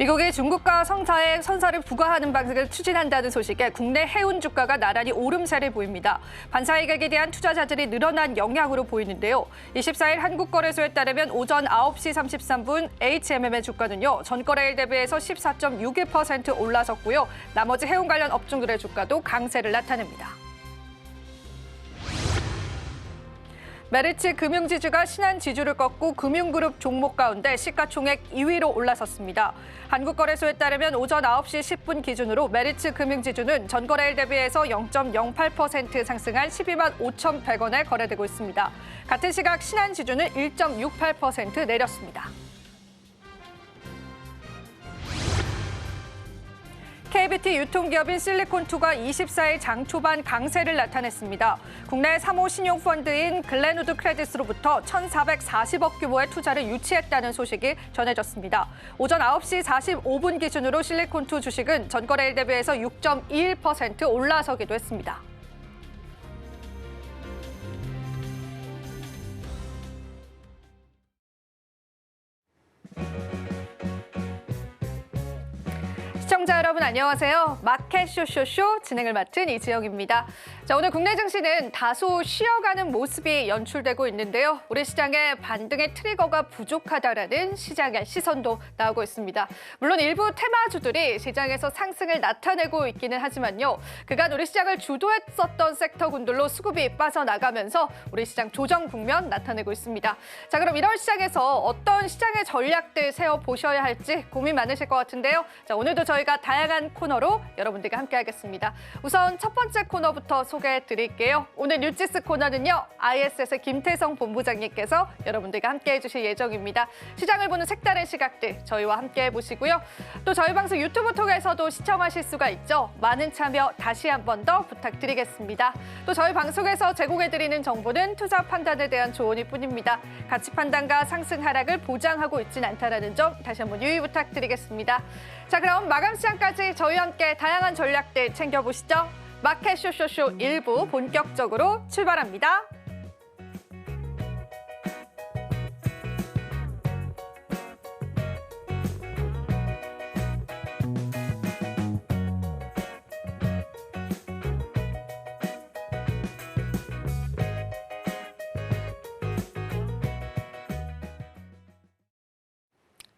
미국이 중국과 성사에 선사를 부과하는 방식을 추진한다는 소식에 국내 해운 주가가 나란히 오름세를 보입니다. 반사이익에 대한 투자자들이 늘어난 영향으로 보이는데요. 24일 한국거래소에 따르면 오전 9시 33분 HMM의 주가는요. 전거래일 대비해서 14.61% 올라섰고요. 나머지 해운 관련 업종들의 주가도 강세를 나타냅니다. 메리츠 금융지주가 신한지주를 꺾고 금융그룹 종목 가운데 시가총액 2위로 올라섰습니다. 한국거래소에 따르면 오전 9시 10분 기준으로 메리츠 금융지주는 전거래일 대비해서 0.08% 상승한 12만 5,100원에 거래되고 있습니다. 같은 시각 신한지주는 1.68% 내렸습니다. KBT 유통기업인 실리콘투가 24일 장 초반 강세를 나타냈습니다. 국내 3호 신용펀드인 글렌우드 크레딧으로부터 1,440억 규모의 투자를 유치했다는 소식이 전해졌습니다. 오전 9시 45분 기준으로 실리콘투 주식은 전거래일 대비해서 6.21% 올라서기도 했습니다. 시청자 여러분 안녕하세요. 마켓 쇼쇼쇼 진행을 맡은 이지영입니다. 자, 오늘 국내 증시는 다소 쉬어가는 모습이 연출되고 있는데요. 우리 시장의 반등의 트리거가 부족하다라는 시장의 시선도 나오고 있습니다. 물론 일부 테마주들이 시장에서 상승을 나타내고 있기는 하지만요. 그간 우리 시장을 주도했었던 섹터군들로 수급이 빠져나가면서 우리 시장 조정 국면 나타내고 있습니다. 자, 그럼 이런 시장에서 어떤 시장의 전략들 세워보셔야 할지 고민 많으실 것 같은데요. 자, 오늘도 저희가 다양한 코너로 여러분들과 함께하겠습니다. 우선 첫 번째 코너부터 소개해드릴게요. 오늘 뉴지스 코너는요. ISS의 김태성 본부장님께서 여러분들과 함께해 주실 예정입니다. 시장을 보는 색다른 시각들 저희와 함께해 보시고요. 또 저희 방송 유튜브 통해서도 시청하실 수가 있죠. 많은 참여 다시 한 번 더 부탁드리겠습니다. 또 저희 방송에서 제공해드리는 정보는 투자 판단에 대한 조언일 뿐입니다. 가치 판단과 상승 하락을 보장하고 있진 않다는 점 다시 한번 유의 부탁드리겠습니다. 자, 그럼 마감 시간까지 저희와 함께 다양한 전략들 챙겨보시죠. 마켓 쇼쇼쇼 1부 본격적으로 출발합니다.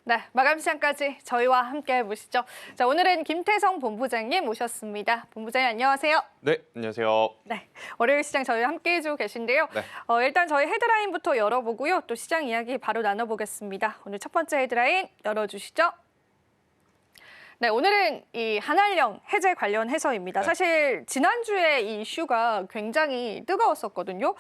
네, 마감 시간까지 저희와 함께 해보시죠. 자, 오늘은 김태성 본부장님 모셨습니다. 본부장님 안녕하세요. 네, 안녕하세요. 네, 월요일 시장 저희와 함께 해주고 계신데요. 네. 일단 저희 헤드라인부터 열어보고요. 또 시장 이야기 바로 나눠보겠습니다. 오늘 첫 번째 헤드라인 열어주시죠. 네, 오늘은 이 한알령 해제 관련해서입니다. 네. 사실 지난주에 이 이슈가 굉장히 뜨거웠었거든요.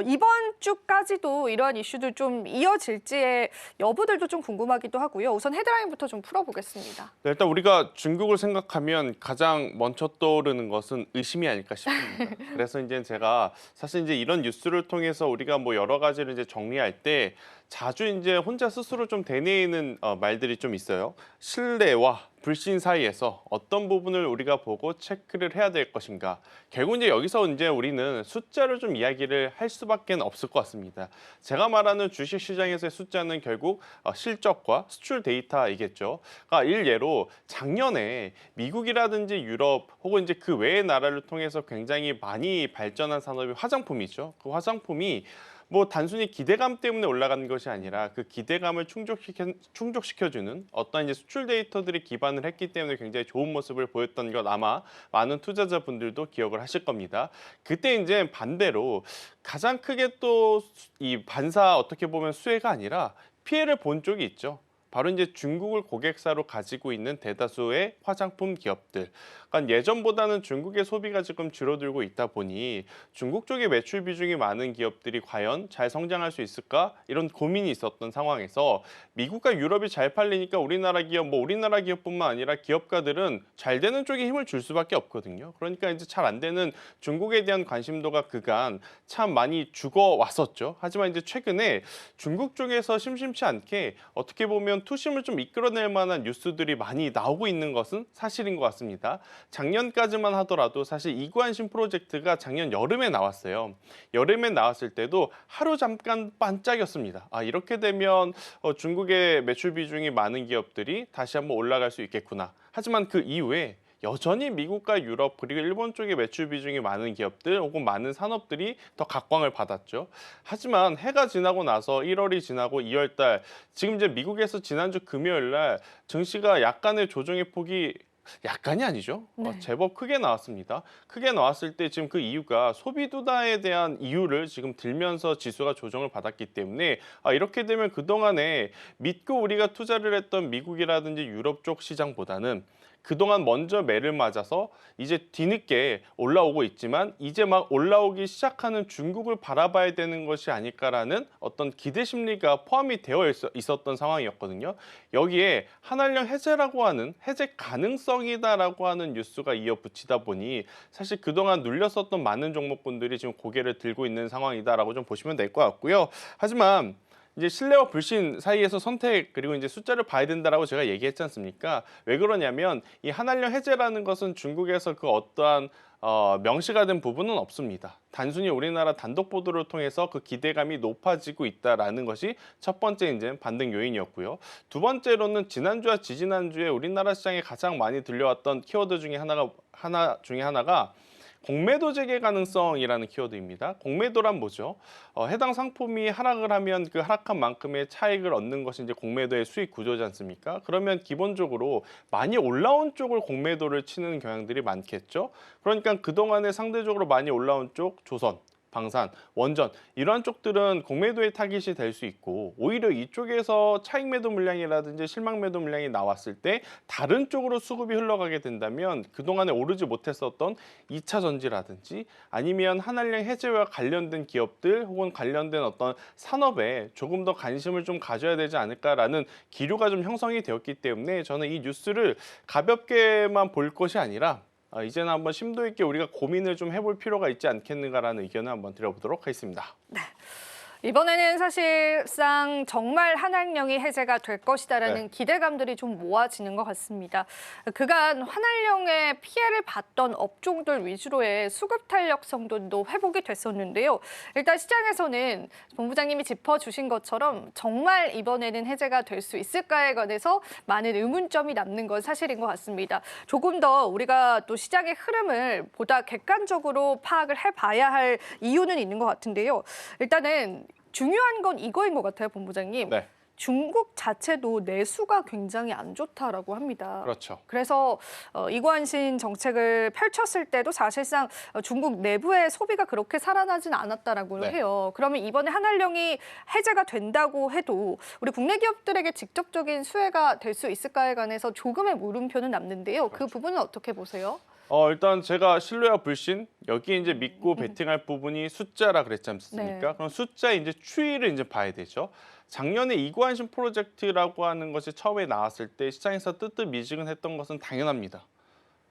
이번 주까지도 이러한 이슈들 좀 이어질지의 여부들도 좀 궁금하기도 하고요. 우선 헤드라인부터 좀 풀어보겠습니다. 네, 일단 우리가 중국을 생각하면 가장 먼저 떠오르는 것은 의심이 아닐까 싶습니다. 그래서 이제 제가 사실 이제 이런 뉴스를 통해서 우리가 뭐 여러 가지를 이제 정리할 때 자주 이제 혼자 스스로 좀 되뇌이는 말들이 좀 있어요. 신뢰와 불신 사이에서 어떤 부분을 우리가 보고 체크를 해야 될 것인가. 결국 이제 여기서 이제 우리는 숫자를 좀 이야기를 할 수밖에 없을 것 같습니다. 제가 말하는 주식시장에서의 숫자는 결국 실적과 수출 데이터이겠죠. 그러니까 일예로 작년에 미국이라든지 유럽 혹은 이제 그 외의 나라를 통해서 굉장히 많이 발전한 산업이 화장품이죠. 그 화장품이 뭐 단순히 기대감 때문에 올라가는 것이 아니라 그 기대감을 충족시켜주는 어떤 이제 수출 데이터들이 기반을 했기 때문에 굉장히 좋은 모습을 보였던 것 아마 많은 투자자분들도 기억을 하실 겁니다. 그때 이제 반대로 가장 크게 또 이 반사 어떻게 보면 수혜가 아니라 피해를 본 쪽이 있죠. 바로 이제 중국을 고객사로 가지고 있는 대다수의 화장품 기업들. 그러니까 예전보다는 중국의 소비가 지금 줄어들고 있다 보니 중국 쪽의 매출 비중이 많은 기업들이 과연 잘 성장할 수 있을까? 이런 고민이 있었던 상황에서 미국과 유럽이 잘 팔리니까 우리나라 기업, 뭐 우리나라 기업뿐만 아니라 기업가들은 잘 되는 쪽에 힘을 줄 수밖에 없거든요. 그러니까 이제 잘 안 되는 중국에 대한 관심도가 그간 참 많이 죽어 왔었죠. 하지만 이제 최근에 중국 쪽에서 심심치 않게 어떻게 보면 투심을 좀 이끌어낼 만한 뉴스들이 많이 나오고 있는 것은 사실인 것 같습니다. 작년까지만 하더라도 사실 이관심 프로젝트가 작년 여름에 나왔어요. 여름에 나왔을 때도 하루 잠깐 반짝였습니다. 이렇게 되면 중국의 매출 비중이 많은 기업들이 다시 한번 올라갈 수 있겠구나. 하지만 그 이후에 여전히 미국과 유럽 그리고 일본 쪽에 매출 비중이 많은 기업들 혹은 많은 산업들이 더 각광을 받았죠. 하지만 해가 지나고 나서 1월이 지나고 2월 달 지금 이제 미국에서 지난주 금요일 날 증시가 약간의 조정의 폭이 약간이 아니죠. 네. 제법 크게 나왔습니다. 크게 나왔을 때 지금 그 이유가 소비 둔화에 대한 이유를 지금 들면서 지수가 조정을 받았기 때문에 이렇게 되면 그동안에 믿고 우리가 투자를 했던 미국이라든지 유럽 쪽 시장보다는 그동안 먼저 매를 맞아서 이제 뒤늦게 올라오고 있지만 이제 막 올라오기 시작하는 중국을 바라봐야 되는 것이 아닐까라는 어떤 기대 심리가 포함이 되어 있었던 상황이었거든요. 여기에 한한령 해제라고 하는 해제 가능성이다라고 하는 뉴스가 이어붙이다 보니 사실 그동안 눌렸었던 많은 종목군들이 지금 고개를 들고 있는 상황이다라고 좀 보시면 될 것 같고요. 하지만 이제 신뢰와 불신 사이에서 선택 그리고 이제 숫자를 봐야 된다라고 제가 얘기했지 않습니까? 왜 그러냐면 이 한한령 해제라는 것은 중국에서 그 어떠한 명시가 된 부분은 없습니다. 단순히 우리나라 단독 보도를 통해서 그 기대감이 높아지고 있다라는 것이 첫 번째 이제 반등 요인이었고요. 두 번째로는 지난주와 지지난주에 우리나라 시장에 가장 많이 들려왔던 키워드 중에 하나가 공매도 재개 가능성이라는 키워드입니다. 공매도란 뭐죠? 해당 상품이 하락을 하면 그 하락한 만큼의 차익을 얻는 것이 이제 공매도의 수익 구조지 않습니까? 그러면 기본적으로 많이 올라온 쪽을 공매도를 치는 경향들이 많겠죠. 그러니까 그동안에 상대적으로 많이 올라온 쪽 조선, 방산, 원전 이러한 쪽들은 공매도의 타깃이 될 수 있고 오히려 이쪽에서 차익 매도 물량이라든지 실망 매도 물량이 나왔을 때 다른 쪽으로 수급이 흘러가게 된다면 그동안에 오르지 못했었던 2차 전지라든지 아니면 한한령 해제와 관련된 기업들 혹은 관련된 어떤 산업에 조금 더 관심을 좀 가져야 되지 않을까라는 기류가 좀 형성이 되었기 때문에 저는 이 뉴스를 가볍게만 볼 것이 아니라 이제는 한번 심도 있게 우리가 고민을 좀 해볼 필요가 있지 않겠는가라는 의견을 한번 드려보도록 하겠습니다. 이번에는 사실상 정말 한한령이 해제가 될 것이다라는 기대감들이 좀 모아지는 것 같습니다. 그간 한한령의 피해를 봤던 업종들 위주로의 수급 탄력성도 회복이 됐었는데요. 일단 시장에서는 본부장님이 짚어주신 것처럼 정말 이번에는 해제가 될 수 있을까에 관해서 많은 의문점이 남는 건 사실인 것 같습니다. 조금 더 우리가 또 시장의 흐름을 보다 객관적으로 파악을 해봐야 할 이유는 있는 것 같은데요. 일단은 중요한 건 이거인 것 같아요, 본부장님. 네. 중국 자체도 내수가 굉장히 안 좋다라고 합니다. 그렇죠. 그래서 이관신 정책을 펼쳤을 때도 사실상 중국 내부의 소비가 그렇게 살아나진 않았다라고 해요. 그러면 이번에 한한령이 해제가 된다고 해도 우리 국내 기업들에게 직접적인 수혜가 될 수 있을까에 관해서 조금의 물음표는 남는데요. 그 부분은 어떻게 보세요? 일단 제가 신뢰와 불신 여기 이제 믿고 베팅할 부분이 숫자라 그랬지 않습니까? 네. 그럼 숫자의 이제 추이를 이제 봐야 되죠. 작년에 이관심 프로젝트라고 하는 것이 처음에 나왔을 때 시장에서 뜨뜻미지근했던 것은 당연합니다.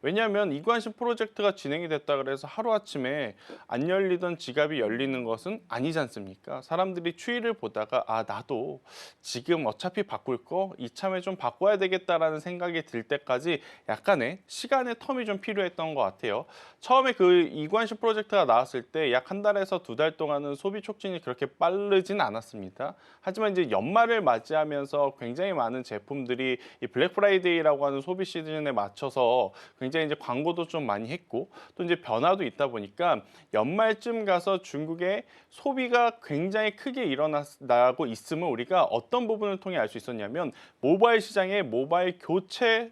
왜냐하면 이관심 프로젝트가 진행이 됐다 그래서 하루아침에 안 열리던 지갑이 열리는 것은 아니지 않습니까? 사람들이 추이를 보다가 나도 지금 어차피 바꿀 거 이참에 좀 바꿔야 되겠다라는 생각이 들 때까지 약간의 시간의 텀이 좀 필요했던 것 같아요. 처음에 그 이관심 프로젝트가 나왔을 때 약 한 달에서 두 달 동안은 소비 촉진이 그렇게 빠르진 않았습니다. 하지만 이제 연말을 맞이하면서 굉장히 많은 제품들이 이 블랙 프라이데이라고 하는 소비 시즌에 맞춰서 굉장히 이제 광고도 좀 많이 했고 또 이제 변화도 있다 보니까 연말쯤 가서 중국의 소비가 굉장히 크게 일어나고 있음을 우리가 어떤 부분을 통해 알 수 있었냐면 모바일 시장의 모바일 교체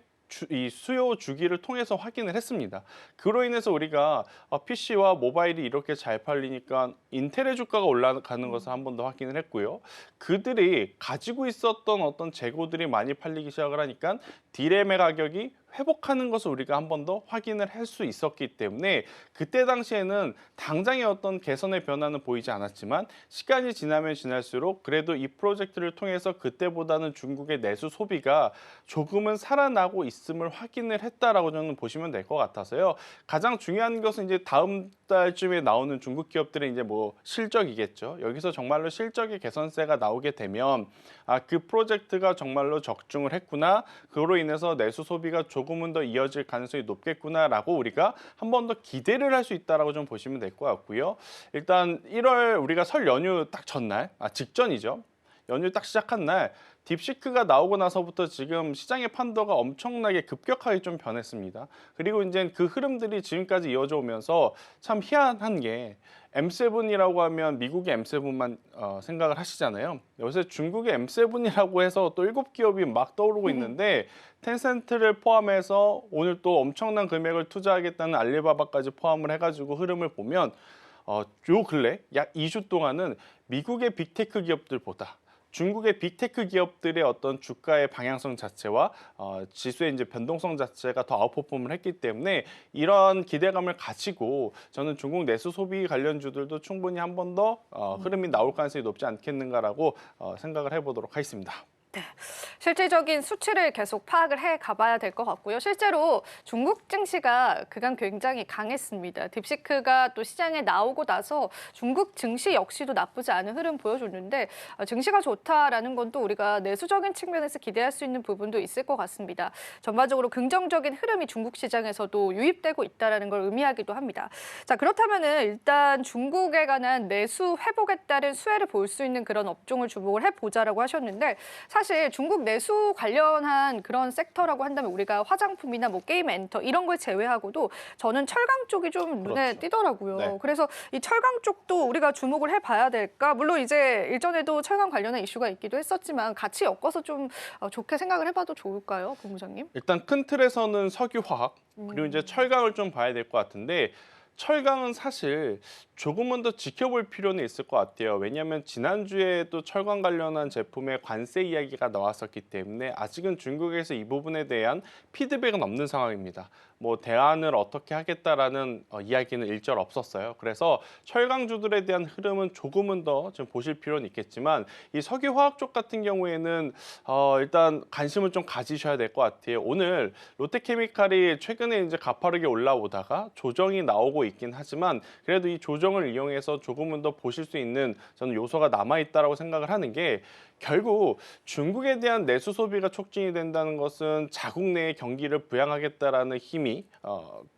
이 수요 주기를 통해서 확인을 했습니다. 그로 인해서 우리가 PC와 모바일이 이렇게 잘 팔리니까 인텔의 주가가 올라가는 것을 한 번 더 확인을 했고요. 그들이 가지고 있었던 어떤 재고들이 많이 팔리기 시작을 하니까 디램의 가격이 회복하는 것을 우리가 한 번 더 확인을 할 수 있었기 때문에 그때 당시에는 당장의 어떤 개선의 변화는 보이지 않았지만 시간이 지나면 지날수록 그래도 이 프로젝트를 통해서 그때보다는 중국의 내수 소비가 조금은 살아나고 있음을 확인을 했다라고 저는 보시면 될 것 같아서요. 가장 중요한 것은 이제 다음 달쯤에 나오는 중국 기업들의 이제 뭐 실적이겠죠. 여기서 정말로 실적의 개선세가 나오게 되면 그 프로젝트가 정말로 적중을 했구나. 그로 인해서 내수 소비가 조금은 더 이어질 가능성이 높겠구나라고 우리가 한 번 더 기대를 할 수 있다라고 좀 보시면 될 것 같고요. 일단 1월 우리가 설 연휴 딱 전날, 직전이죠. 연휴 딱 시작한 날 딥시크가 나오고 나서부터 지금 시장의 판도가 엄청나게 급격하게 좀 변했습니다. 그리고 이제 그 흐름들이 지금까지 이어져 오면서 참 희한한 게 M7이라고 하면 미국의 M7만 생각을 하시잖아요. 요새 중국의 M7이라고 해서 또 7기업이 막 떠오르고 있는데 텐센트를 포함해서 오늘 또 엄청난 금액을 투자하겠다는 알리바바까지 포함을 해가지고 흐름을 보면 요 근래 약 2주 동안은 미국의 빅테크 기업들보다 중국의 빅테크 기업들의 어떤 주가의 방향성 자체와 지수의 이제 변동성 자체가 더 아웃퍼폼을 했기 때문에 이런 기대감을 가지고 저는 중국 내수 소비 관련주들도 충분히 한 번 더 흐름이 나올 가능성이 높지 않겠는가라고 생각을 해보도록 하겠습니다. 네, 실질적인 수치를 계속 파악을 해 가봐야 될 것 같고요. 실제로 중국 증시가 그간 굉장히 강했습니다. 딥시크가 또 시장에 나오고 나서 중국 증시 역시도 나쁘지 않은 흐름 보여줬는데 증시가 좋다라는 건 또 우리가 내수적인 측면에서 기대할 수 있는 부분도 있을 것 같습니다. 전반적으로 긍정적인 흐름이 중국 시장에서도 유입되고 있다는 걸 의미하기도 합니다. 자, 그렇다면은 일단 중국에 관한 내수 회복에 따른 수혜를 볼 수 있는 그런 업종을 주목을 해보자라고 하셨는데 사실 중국 내수 관련한 그런 섹터라고 한다면 우리가 화장품이나 뭐 게임 엔터 이런 걸 제외하고도 저는 철강 쪽이 좀 눈에 그렇죠. 띄더라고요. 네. 그래서 이 철강 쪽도 우리가 주목을 해봐야 될까? 물론 이제 일전에도 철강 관련한 이슈가 있기도 했었지만 같이 엮어서 좀 좋게 생각을 해봐도 좋을까요, 본부장님? 일단 큰 틀에서는 석유화학 그리고 이제 철강을 좀 봐야 될 것 같은데 철강은 사실 조금은 더 지켜볼 필요는 있을 것 같아요. 왜냐하면 지난주에 또 철강 관련한 제품의 관세 이야기가 나왔었기 때문에 아직은 중국에서 이 부분에 대한 피드백은 없는 상황입니다. 뭐 대안을 어떻게 하겠다라는 이야기는 일절 없었어요. 그래서 철강주들에 대한 흐름은 조금은 더 좀 보실 필요는 있겠지만 이 석유화학 쪽 같은 경우에는 일단 관심을 좀 가지셔야 될 것 같아요. 오늘 롯데케미칼이 최근에 이제 가파르게 올라오다가 조정이 나오고 있긴 하지만 그래도 이 조정을 이용해서 조금은 더 보실 수 있는 저는 요소가 남아 있다라고 생각을 하는 게 결국 중국에 대한 내수 소비가 촉진이 된다는 것은 자국 내의 경기를 부양하겠다라는 힘이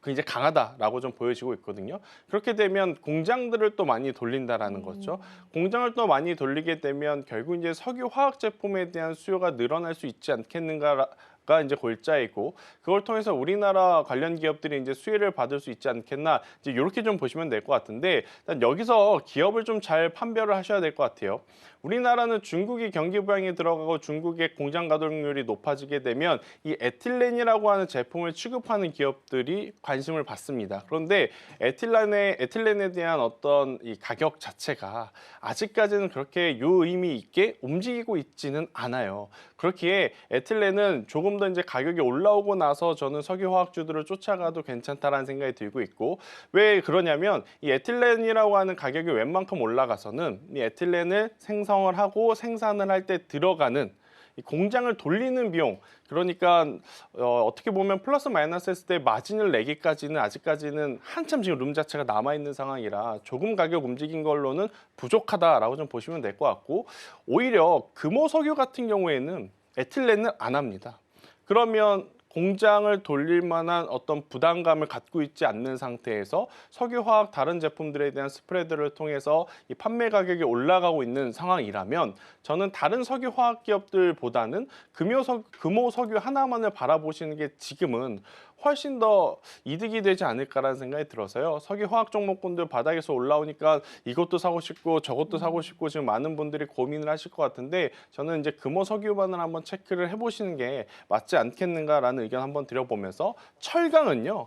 굉장히 강하다라고 좀 보여지고 있거든요. 그렇게 되면 공장들을 또 많이 돌린다라는 거죠. 공장을 또 많이 돌리게 되면 결국 이제 석유 화학 제품에 대한 수요가 늘어날 수 있지 않겠는가. 가 이제 골자이고 그걸 통해서 우리나라 관련 기업들이 이제 수혜를 받을 수 있지 않겠나 이제 이렇게 좀 보시면 될 것 같은데 일단 여기서 기업을 좀 잘 판별을 하셔야 될 것 같아요. 우리나라는 중국이 경기 부양에 들어가고 중국의 공장 가동률이 높아지게 되면 이 에틸렌이라고 하는 제품을 취급하는 기업들이 관심을 받습니다. 그런데 에틸렌에 대한 어떤 이 가격 자체가 아직까지는 그렇게 유의미 있게 움직이고 있지는 않아요. 그렇기에 에틸렌은 조금 더 이제 가격이 올라오고 나서 저는 석유화학주들을 쫓아가도 괜찮다라는 생각이 들고 있고 왜 그러냐면 이 에틸렌이라고 하는 가격이 웬만큼 올라가서는 이 에틸렌을 생성을 하고 생산을 할 때 들어가는 이 공장을 돌리는 비용 그러니까 어떻게 보면 플러스 마이너스 했을 때 마진을 내기까지는 아직까지는 한참 지금 룸 자체가 남아있는 상황이라 조금 가격 움직인 걸로는 부족하다라고 좀 보시면 될 것 같고 오히려 금호석유 같은 경우에는 에틸렌을 안 합니다. 그러면 공장을 돌릴 만한 어떤 부담감을 갖고 있지 않는 상태에서 석유화학 다른 제품들에 대한 스프레드를 통해서 이 판매 가격이 올라가고 있는 상황이라면 저는 다른 석유화학 기업들보다는 금호석유 하나만을 바라보시는 게 지금은 훨씬 더 이득이 되지 않을까라는 생각이 들어서요. 석유화학 종목군들 바닥에서 올라오니까 이것도 사고 싶고 저것도 사고 싶고 지금 많은 분들이 고민을 하실 것 같은데 저는 이제 금호석유만을 한번 체크를 해보시는 게 맞지 않겠는가라는 의견 한번 드려보면서 철강은요.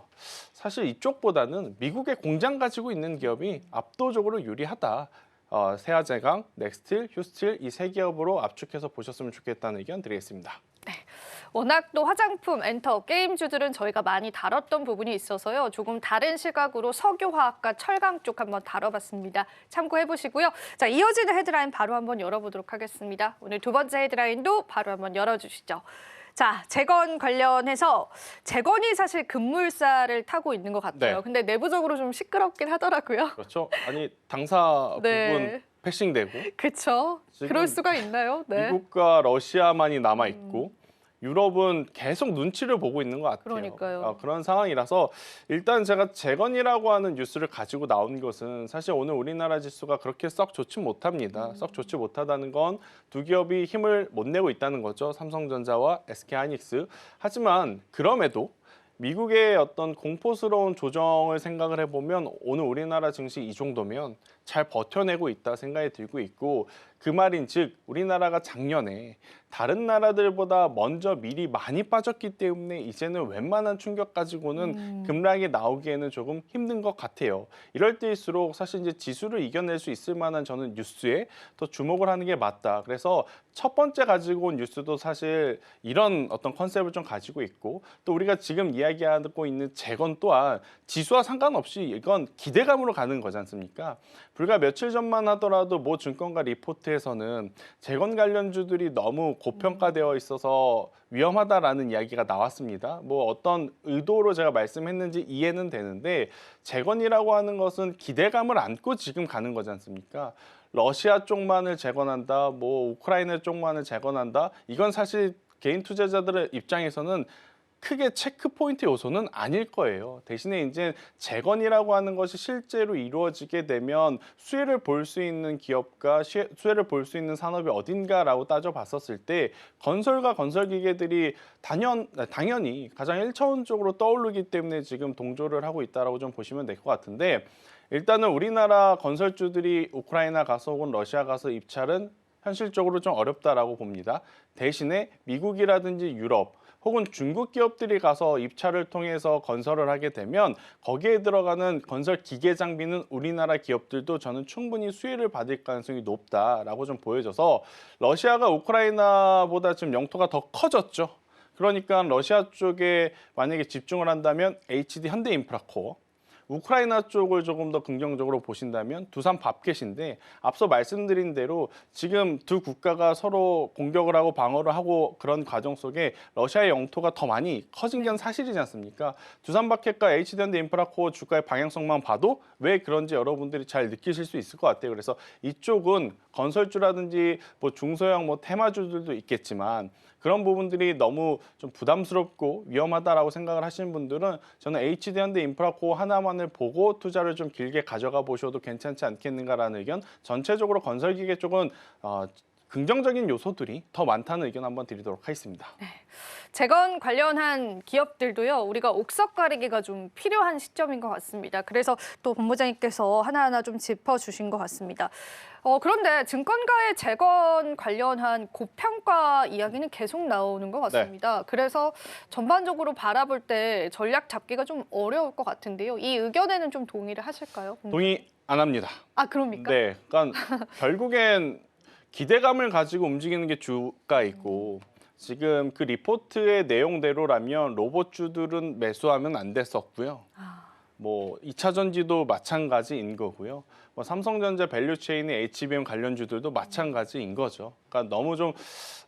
사실 이쪽보다는 미국의 공장 가지고 있는 기업이 압도적으로 유리하다. 세아제강, 넥스틸, 휴스틸 이 세 기업으로 압축해서 보셨으면 좋겠다는 의견 드리겠습니다. 네. 워낙 또 화장품, 엔터, 게임주들은 저희가 많이 다뤘던 부분이 있어서요. 조금 다른 시각으로 석유화학과 철강 쪽 한번 다뤄봤습니다. 참고해보시고요. 자, 이어지는 헤드라인 바로 한번 열어보도록 하겠습니다. 오늘 두 번째 헤드라인도 바로 한번 열어주시죠. 자, 재건 관련해서 재건이 사실 급물살을 타고 있는 것 같아요. 네. 근데 내부적으로 좀 시끄럽긴 하더라고요. 그렇죠. 아니 당사 네. 부분 패싱되고 그렇죠. 지금 그럴 수가 있나요? 네. 미국과 러시아만이 남아 있고 유럽은 계속 눈치를 보고 있는 것 같아요. 그러니까요. 그런 상황이라서 일단 제가 재건이라고 하는 뉴스를 가지고 나온 것은 사실 오늘 우리나라 지수가 그렇게 썩 좋지 못합니다. 썩 좋지 못하다는 건 두 기업이 힘을 못 내고 있다는 거죠. 삼성전자와 SK하이닉스. 하지만 그럼에도 미국의 어떤 공포스러운 조정을 생각을 해보면 오늘 우리나라 증시 이 정도면 잘 버텨내고 있다 생각이 들고 있고 그 말인 즉 우리나라가 작년에 다른 나라들보다 먼저 미리 많이 빠졌기 때문에 이제는 웬만한 충격 가지고는 급락이 나오기에는 조금 힘든 것 같아요. 이럴 때일수록 사실 이제 지수를 이겨낼 수 있을 만한 저는 뉴스에 더 주목을 하는 게 맞다. 그래서 첫 번째 가지고 온 뉴스도 사실 이런 어떤 컨셉을 좀 가지고 있고 또 우리가 지금 이야기하고 있는 재건 또한 지수와 상관없이 이건 기대감으로 가는 거지 않습니까? 불과 며칠 전만 하더라도 모 증권가 리포트에서는 재건 관련주들이 너무 고평가되어 있어서 위험하다라는 이야기가 나왔습니다. 뭐 어떤 의도로 제가 말씀했는지 이해는 되는데 재건이라고 하는 것은 기대감을 안고 지금 가는 거지 않습니까? 러시아 쪽만을 재건한다, 뭐 우크라이나 쪽만을 재건한다. 이건 사실 개인 투자자들의 입장에서는 크게 체크 포인트 요소는 아닐 거예요. 대신에 이제 재건이라고 하는 것이 실제로 이루어지게 되면 수혜를 볼 수 있는 기업과 수혜를 볼 수 있는 산업이 어딘가라고 따져봤었을 때 건설과 건설 기계들이 당연히 가장 1차원적으로 떠오르기 때문에 지금 동조를 하고 있다라고 좀 보시면 될 것 같은데 일단은 우리나라 건설주들이 우크라이나 가서 혹은 러시아 가서 입찰은 현실적으로 좀 어렵다라고 봅니다. 대신에 미국이라든지 유럽 혹은 중국 기업들이 가서 입찰을 통해서 건설을 하게 되면 거기에 들어가는 건설 기계 장비는 우리나라 기업들도 저는 충분히 수혜를 받을 가능성이 높다라고 좀 보여져서 러시아가 우크라이나보다 지금 영토가 더 커졌죠. 그러니까 러시아 쪽에 만약에 집중을 한다면 HD 현대인프라코어 우크라이나 쪽을 조금 더 긍정적으로 보신다면 두산 밥켓인데 앞서 말씀드린 대로 지금 두 국가가 서로 공격을 하고 방어를 하고 그런 과정 속에 러시아의 영토가 더 많이 커진 게 사실이지 않습니까? 두산 밥켓과 HD현대 인프라코어 주가의 방향성만 봐도 왜 그런지 여러분들이 잘 느끼실 수 있을 것 같아요. 그래서 이쪽은 건설주라든지 뭐 중소형 뭐 테마주들도 있겠지만 그런 부분들이 너무 좀 부담스럽고 위험하다라고 생각을 하시는 분들은 저는 HD현대 인프라코어 하나만을 보고 투자를 좀 길게 가져가 보셔도 괜찮지 않겠는가라는 의견. 전체적으로 건설기계 쪽은 긍정적인 요소들이 더 많다는 의견 한번 드리도록 하겠습니다. 네. 재건 관련한 기업들도요. 우리가 옥석 가리기가 좀 필요한 시점인 것 같습니다. 그래서 또 본부장님께서 하나하나 좀 짚어주신 것 같습니다. 그런데 증권가의 재건 관련한 고평가 이야기는 계속 나오는 것 같습니다. 그래서 전반적으로 바라볼 때 전략 잡기가 좀 어려울 것 같은데요. 이 의견에는 좀 동의를 하실까요? 동의 안 합니다. 아, 그럽니까? 네, 그러니까 결국엔 기대감을 가지고 움직이는 게 주가이고 지금 그 리포트의 내용대로라면 로봇주들은 매수하면 안 됐었고요. 뭐 2차 전지도 마찬가지인 거고요. 뭐 삼성전자 밸류체인의 HBM 관련주들도 마찬가지인 거죠. 그러니까 너무 좀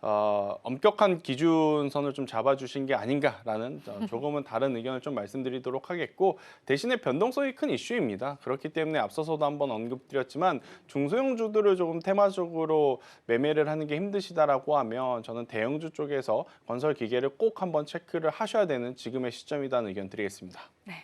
엄격한 기준선을 좀 잡아주신 게 아닌가라는 조금은 다른 의견을 좀 말씀드리도록 하겠고 대신에 변동성이 큰 이슈입니다. 그렇기 때문에 앞서서도 한번 언급드렸지만 중소형주들을 조금 테마적으로 매매를 하는 게 힘드시다라고 하면 저는 대형주 쪽에서 건설 기계를 꼭 한번 체크를 하셔야 되는 지금의 시점이라는 의견 드리겠습니다. 네.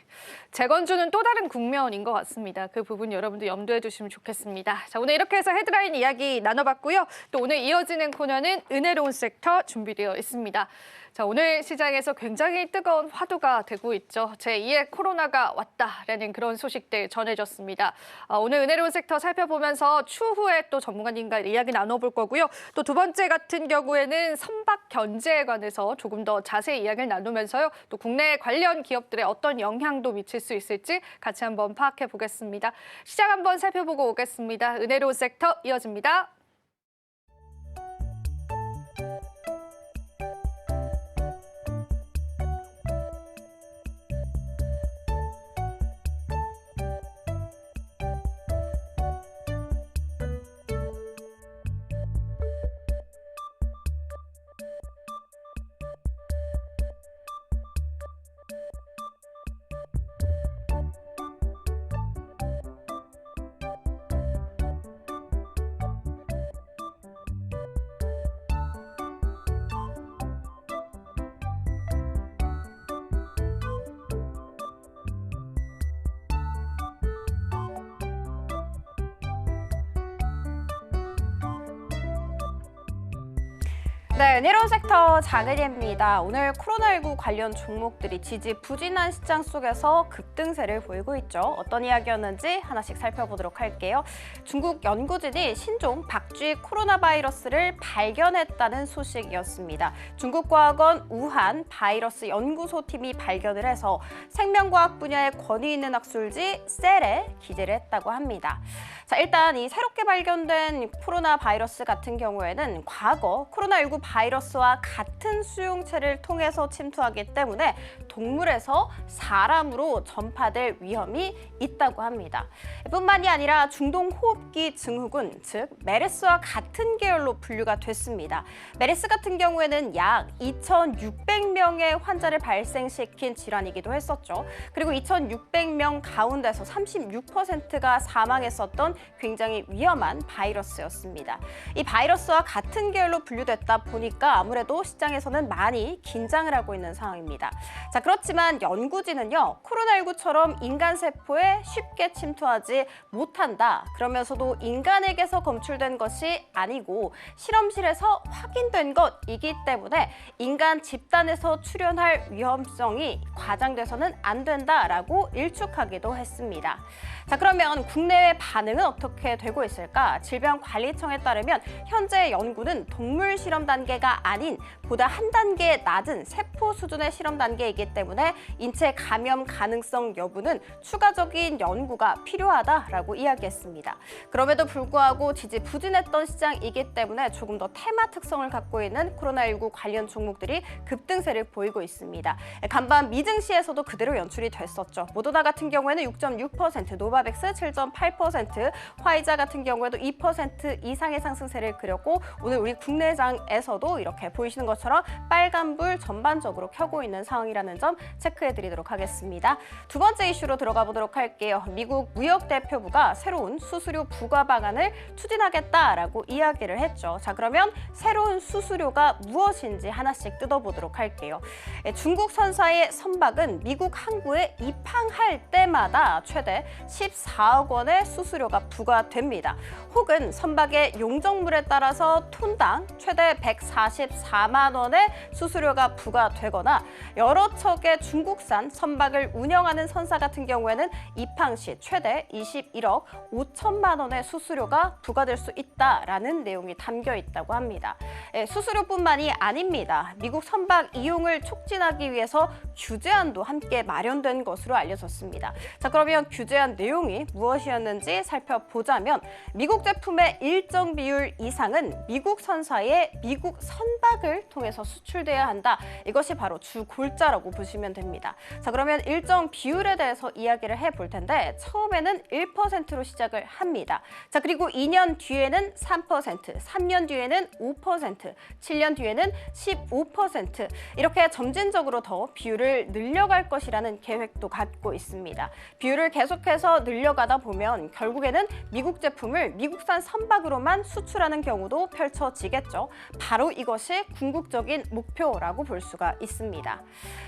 재건주는 또 다른 국면인 것 같습니다. 그 부분 여러분도 염두에 두시면 좋겠습니다. 자, 오늘 이렇게 해서 헤드라인 이야기 나눠봤고요. 또 오늘 이어지는 코너는 은혜로운 섹터 준비되어 있습니다. 자, 오늘 시장에서 굉장히 뜨거운 화두가 되고 있죠. 제2의 코로나가 왔다라는 그런 소식들 전해졌습니다. 오늘 은혜로운 섹터 살펴보면서 추후에 또 전문가님과 이야기 나눠볼 거고요. 또 두 번째 같은 경우에는 선박 견제에 관해서 조금 더 자세히 이야기를 나누면서요. 또 국내 관련 기업들의 어떤 영향도 미칠 수 있을지 같이 한번 파악해 보겠습니다. 시장 한번 살펴보고 오겠습니다. 은혜로운 섹터 이어집니다. 네, 은혜로운 섹터 장은희입니다. 오늘 코로나19 관련 종목들이 지지부진한 시장 속에서 급등세를 보이고 있죠. 어떤 이야기였는지 하나씩 살펴보도록 할게요. 중국 연구진이 신종 박쥐 코로나 바이러스를 발견했다는 소식이었습니다. 중국과학원 우한 바이러스 연구소 팀이 발견을 해서 생명과학 분야에 권위 있는 학술지 셀에 기재를 했다고 합니다. 자, 일단 이 새롭게 발견된 코로나 바이러스 같은 경우에는 과거 코로나19 바이러스와 같은 수용체를 통해서 침투하기 때문에 동물에서 사람으로 전파될 위험이 있다고 합니다. 뿐만이 아니라 중동호흡기 증후군, 즉 메르스와 같은 계열로 분류가 됐습니다. 메르스 같은 경우에는 약 2,600명의 환자를 발생시킨 질환이기도 했었죠. 그리고 2,600명 가운데서 36%가 사망했었던 굉장히 위험한 바이러스였습니다. 이 바이러스와 같은 계열로 분류됐다 보니까 아무래도 시장에서는 많이 긴장을 하고 있는 상황입니다. 자, 그렇지만 연구진은요, 코로나19처럼 인간 세포에 쉽게 침투하지 못한다. 그러면서도 인간에게서 검출된 것이 아니고 실험실에서 확인된 것이기 때문에 인간 집단에서 출현할 위험성이 과장돼서는 안 된다라고 일축하기도 했습니다. 자, 그러면 국내외 반응은 어떻게 되고 있을까? 질병관리청에 따르면 현재 연구는 동물 실험 단계가 아닌 보다 한 단계 낮은 세포 수준의 실험 단계이기 때문에 인체 감염 가능성 여부는 추가적인 연구가 필요하다라고 이야기했습니다. 그럼에도 불구하고 지지부진했던 시장이기 때문에 조금 더 테마 특성을 갖고 있는 코로나19 관련 종목들이 급등세를 보이고 있습니다. 간밤 미증시에서도 그대로 연출이 됐었죠. 모더나 같은 경우에는 6.6%, 노바백스 7.8%, 화이자 같은 경우에도 2% 이상의 상승세를 그렸고 오늘 우리 국내장에서도 이렇게 보이시는 것처럼 빨간불 전반적으로 켜고 있는 상황이라는 점 체크해드리도록 하겠습니다. 두 번째 이슈로 들어가 보도록 할게요. 미국 무역대표부가 새로운 수수료 부과 방안을 추진하겠다라고 이야기를 했죠. 자, 그러면 새로운 수수료가 무엇인지 하나씩 뜯어보도록 할게요. 중국 선사의 선박은 미국 항구에 입항할 때마다 최대 14억 원의 수수료가 부과됩니다. 혹은 선박의 용적물에 따라서 톤당 최대 144만 원의 수수료가 부과되거나 여러 척의 중국산 선박을 운영하는 선사 같은 경우에는 입항 시 최대 21억 5천만 원의 수수료가 부과될 수 있다라는 내용이 담겨 있다고 합니다. 수수료뿐만이 아닙니다. 미국 선박 이용을 촉진하기 위해서 규제안도 함께 마련된 것으로 알려졌습니다. 자, 그러면 규제안 내용이 무엇이었는지 살펴보자면 미국 제품의 일정 비율 이상은 미국 선사에 미국 선박을 통해서 수출돼야 한다. 이것이 바로 주 골자라고 보시면 됩니다. 자, 그러면 일정 비율에 대해서 이야기를 해볼 텐데 처음에는 1%로 시작을 합니다. 자, 그리고 2년 뒤에는 3%, 3년 뒤에는 5%, 7년 뒤에는 15% 이렇게 점진적으로 더 비율을 늘려갈 것이라는 계획도 갖고 있습니다. 비율을 계속해서 늘려가다 보면 결국에는 미국 제품을 미국산 선박으로만 수출하는 경우도 펼쳐지겠죠. 바로 이것이 궁극적인 목표라고 볼 수가 있습니다.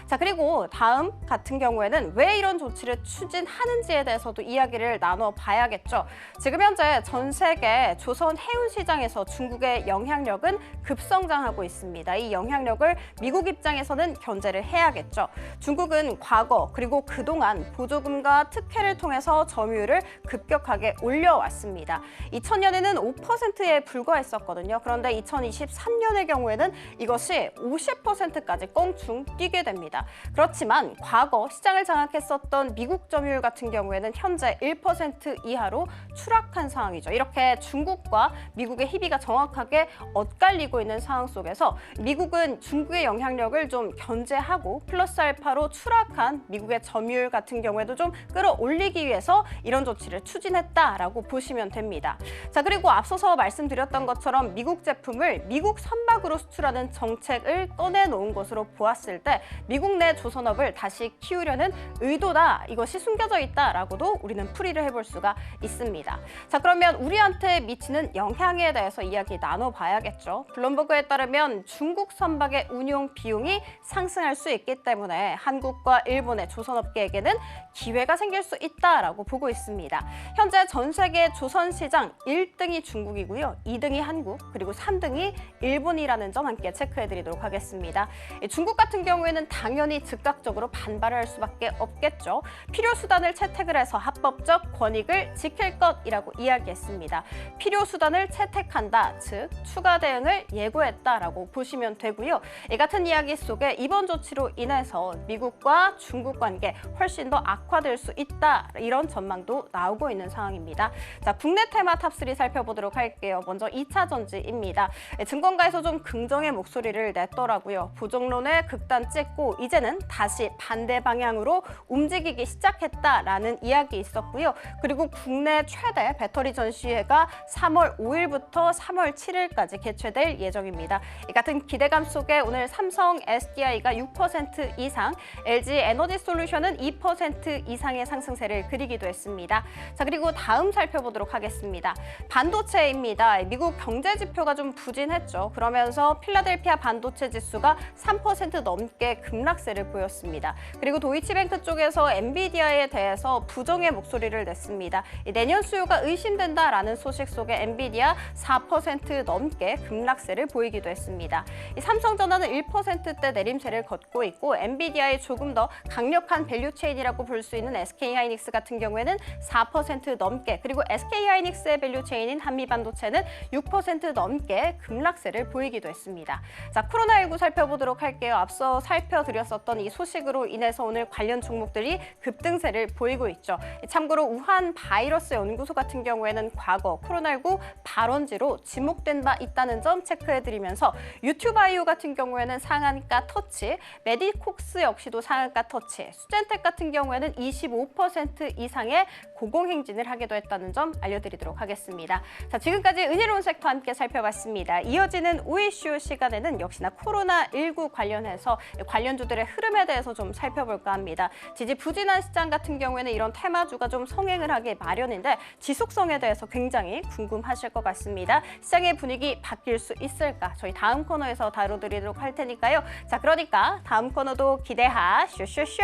자, 그리고 다음 같은 경우에는 왜 이런 조치를 추진하는지에 대해서도 이야기를 나눠봐야겠죠. 지금 현재 전 세계 조선 해운 시장에서 중국의 영향력은 급성장하고 있습니다. 이 영향력을 미국 입장에서는 견제를 해야겠죠. 중국은 과거 그리고 그동안 보조금과 특혜를 통해서 점유율을 급격하게 올려왔습니다. 2000년에는 5%에 불과했었거든요. 그런데 2023년의 경우에는 이것이 50%까지 껑충 뛰게 됩니다. 그렇지만 과거 시장을 장악했었던 미국 점유율 같은 경우에는 현재 1% 이하로 추락한 상황이죠. 이렇게 중국과 미국의 희비가 정확하게 엇갈리고 있는 상황 속에서 미국은 중국의 영향력을 좀 견제하고 플러스 알파로 추락한 미국의 점유율 같은 경우에도 좀 끌어올리기 위해서 이런 조치를 추진했다라고 보시면 됩니다. 자, 그리고 앞서서 말씀드렸던 것처럼 미국 제품을 미국 선박으로 수출하는 정책을 꺼내놓은 것으로 보았을 때 미국 내 조선업을 다시 키우려는 의도다, 이것이 숨겨져 있다라고도 우리는 풀이를 해볼 수가 있습니다. 자, 그러면 우리한테 미치는 영향에 대해서 이야기 나눠봐야겠죠. 블룸버그에 따르면 중국 선박의 운용 비용이 상승할 수 있기 때문에 한국과 일본의 조선업계에게는 기회가 생길 수 있다라고 보고 있습니다. 현재 전 세계 조선 시장 1등이 중국이고요, 2등이 한국, 그리고 3등이 일본 일본이라는 점 함께 체크해드리도록 하겠습니다. 중국 같은 경우에는 당연히 즉각적으로 반발을 할 수밖에 없겠죠. 필요 수단을 채택을 해서 합법적 권익을 지킬 것이라고 이야기했습니다. 필요 수단을 채택한다, 즉 추가 대응을 예고했다라고 보시면 되고요. 이 같은 이야기 속에 이번 조치로 인해서 미국과 중국 관계 훨씬 더 악화될 수 있다, 이런 전망도 나오고 있는 상황입니다. 자, 국내 테마 탑3 살펴보도록 할게요. 먼저 2차 전지입니다. 증권가에서 좀 긍정의 목소리를 냈더라고요. 부정론의 극단 찍고 이제는 다시 반대 방향으로 움직이기 시작했다라는 이야기 있었고요. 그리고 국내 최대 배터리 전시회가 3월 5일부터 3월 7일까지 개최될 예정입니다. 이 같은 기대감 속에 오늘 삼성 SDI가 6% 이상, LG 에너지 솔루션은 2% 이상의 상승세를 그리기도 했습니다. 자, 그리고 다음 살펴보도록 하겠습니다. 반도체입니다. 미국 경제 지표가 좀 부진했죠. 그러면서 필라델피아 반도체 지수가 3% 넘게 급락세를 보였습니다. 그리고 도이치뱅크 쪽에서 엔비디아에 대해서 부정의 목소리를 냈습니다. 내년 수요가 의심된다라는 소식 속에 엔비디아 4% 넘게 급락세를 보이기도 했습니다. 삼성전자는 1%대 내림세를 걷고 있고 엔비디아의 조금 더 강력한 밸류체인이라고 볼 수 있는 SK하이닉스 같은 경우에는 4% 넘게, 그리고 SK하이닉스의 밸류체인인 한미반도체는 6% 넘게 급락세를 보이기도 했습니다. 자, 코로나19 살펴보도록 할게요. 앞서 살펴드렸었던 이 소식으로 인해서 오늘 관련 종목들이 급등세를 보이고 있죠. 참고로 우한 바이러스 연구소 같은 경우에는 과거 코로나19 발원지로 지목된 바 있다는 점 체크해드리면서 유튜바이오 같은 경우에는 상한가 터치, 메디콕스 역시도 상한가 터치, 수젠텍 같은 경우에는 25% 이상의 고공행진을 하기도 했다는 점 알려드리도록 하겠습니다. 자, 지금까지 은혜로운 섹터 함께 살펴봤습니다. 이어지는 오이슈 시간에는 역시나 코로나19 관련해서 관련주들의 흐름에 대해서 좀 살펴볼까 합니다. 지지부진한 시장 같은 경우에는 이런 테마주가 좀 성행을 하기 마련인데 지속성에 대해서 굉장히 궁금하실 것 같습니다. 시장의 분위기 바뀔 수 있을까? 저희 다음 코너에서 다뤄드리도록 할 테니까요. 자, 그러니까 다음 코너도 기대하 쇼쇼쇼.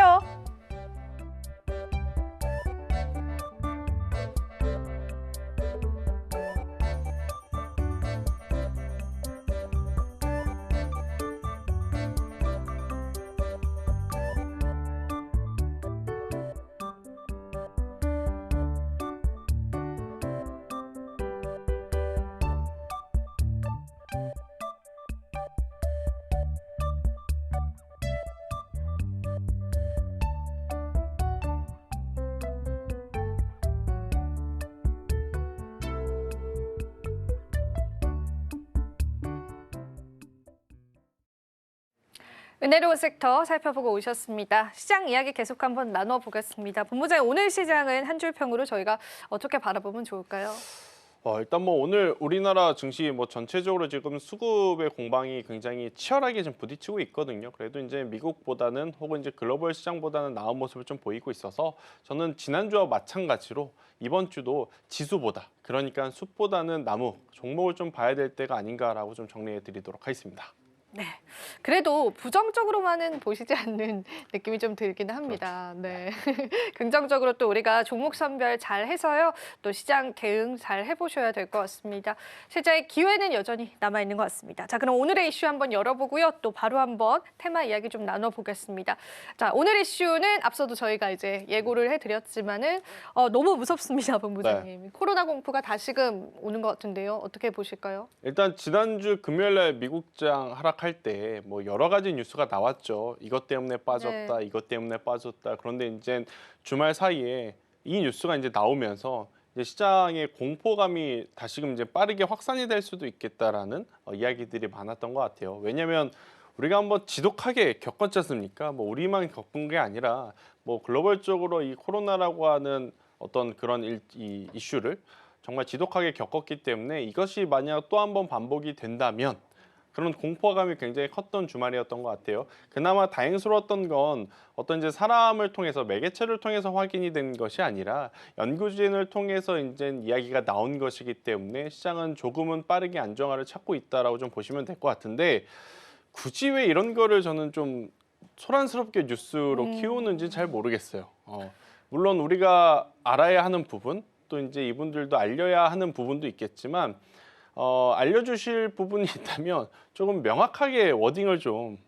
은혜로운 섹터 살펴보고 오셨습니다. 시장 이야기 계속 한번 나눠보겠습니다. 본부장님, 오늘 시장은 한 줄 평으로 저희가 어떻게 바라보면 좋을까요? 일단 뭐 오늘 우리나라 증시 뭐 전체적으로 지금 수급의 공방이 굉장히 치열하게 좀 부딪히고 있거든요. 그래도 이제 미국보다는 혹은 이제 글로벌 시장보다는 나은 모습을 좀 보이고 있어서 저는 지난주와 마찬가지로 이번 주도 지수보다, 그러니까 숲보다는 나무 종목을 좀 봐야 될 때가 아닌가라고 좀 정리해 드리도록 하겠습니다. 네, 그래도 부정적으로만은 보시지 않는 느낌이 좀 들긴 합니다. 네, 긍정적으로 또 우리가 종목 선별 잘 해서요, 또 시장 대응 잘 해보셔야 될 것 같습니다. 실제 기회는 여전히 남아 있는 것 같습니다. 자, 그럼 오늘의 이슈 한번 열어보고요, 또 바로 한번 테마 이야기 좀 나눠보겠습니다. 자, 오늘 이슈는 앞서도 저희가 이제 예고를 해드렸지만은 너무 무섭습니다, 본부장님. 네. 코로나 공포가 다시금 오는 것 같은데요, 어떻게 보실까요? 일단 지난주 금요일날 미국장 하락 할 때 뭐 여러 가지 뉴스가 나왔죠. 이것 때문에 빠졌다, 네. 이것 때문에 빠졌다. 그런데 이제 주말 사이에 이 뉴스가 이제 나오면서 이제 시장의 공포감이 다시금 이제 빠르게 확산이 될 수도 있겠다라는 이야기들이 많았던 것 같아요. 왜냐하면 우리가 한번 지독하게 겪었지 않습니까? 뭐 우리만 겪은 게 아니라 뭐 글로벌적으로 이 코로나라고 하는 어떤 그런 이 이슈를 정말 지독하게 겪었기 때문에 이것이 만약 또 한 번 반복이 된다면 그런 공포감이 굉장히 컸던 주말이었던 것 같아요. 그나마 다행스러웠던 건 어떤 이제 사람을 통해서 매개체를 통해서 확인이 된 것이 아니라 연구진을 통해서 이제 이야기가 나온 것이기 때문에 시장은 조금은 빠르게 안정화를 찾고 있다라고 좀 보시면 될 것 같은데 굳이 왜 이런 거를 저는 좀 소란스럽게 뉴스로 키우는지 잘 모르겠어요. 물론 우리가 알아야 하는 부분 또 이제 이분들도 알려야 하는 부분도 있겠지만 알려주실 부분이 있다면 조금 명확하게 워딩을 좀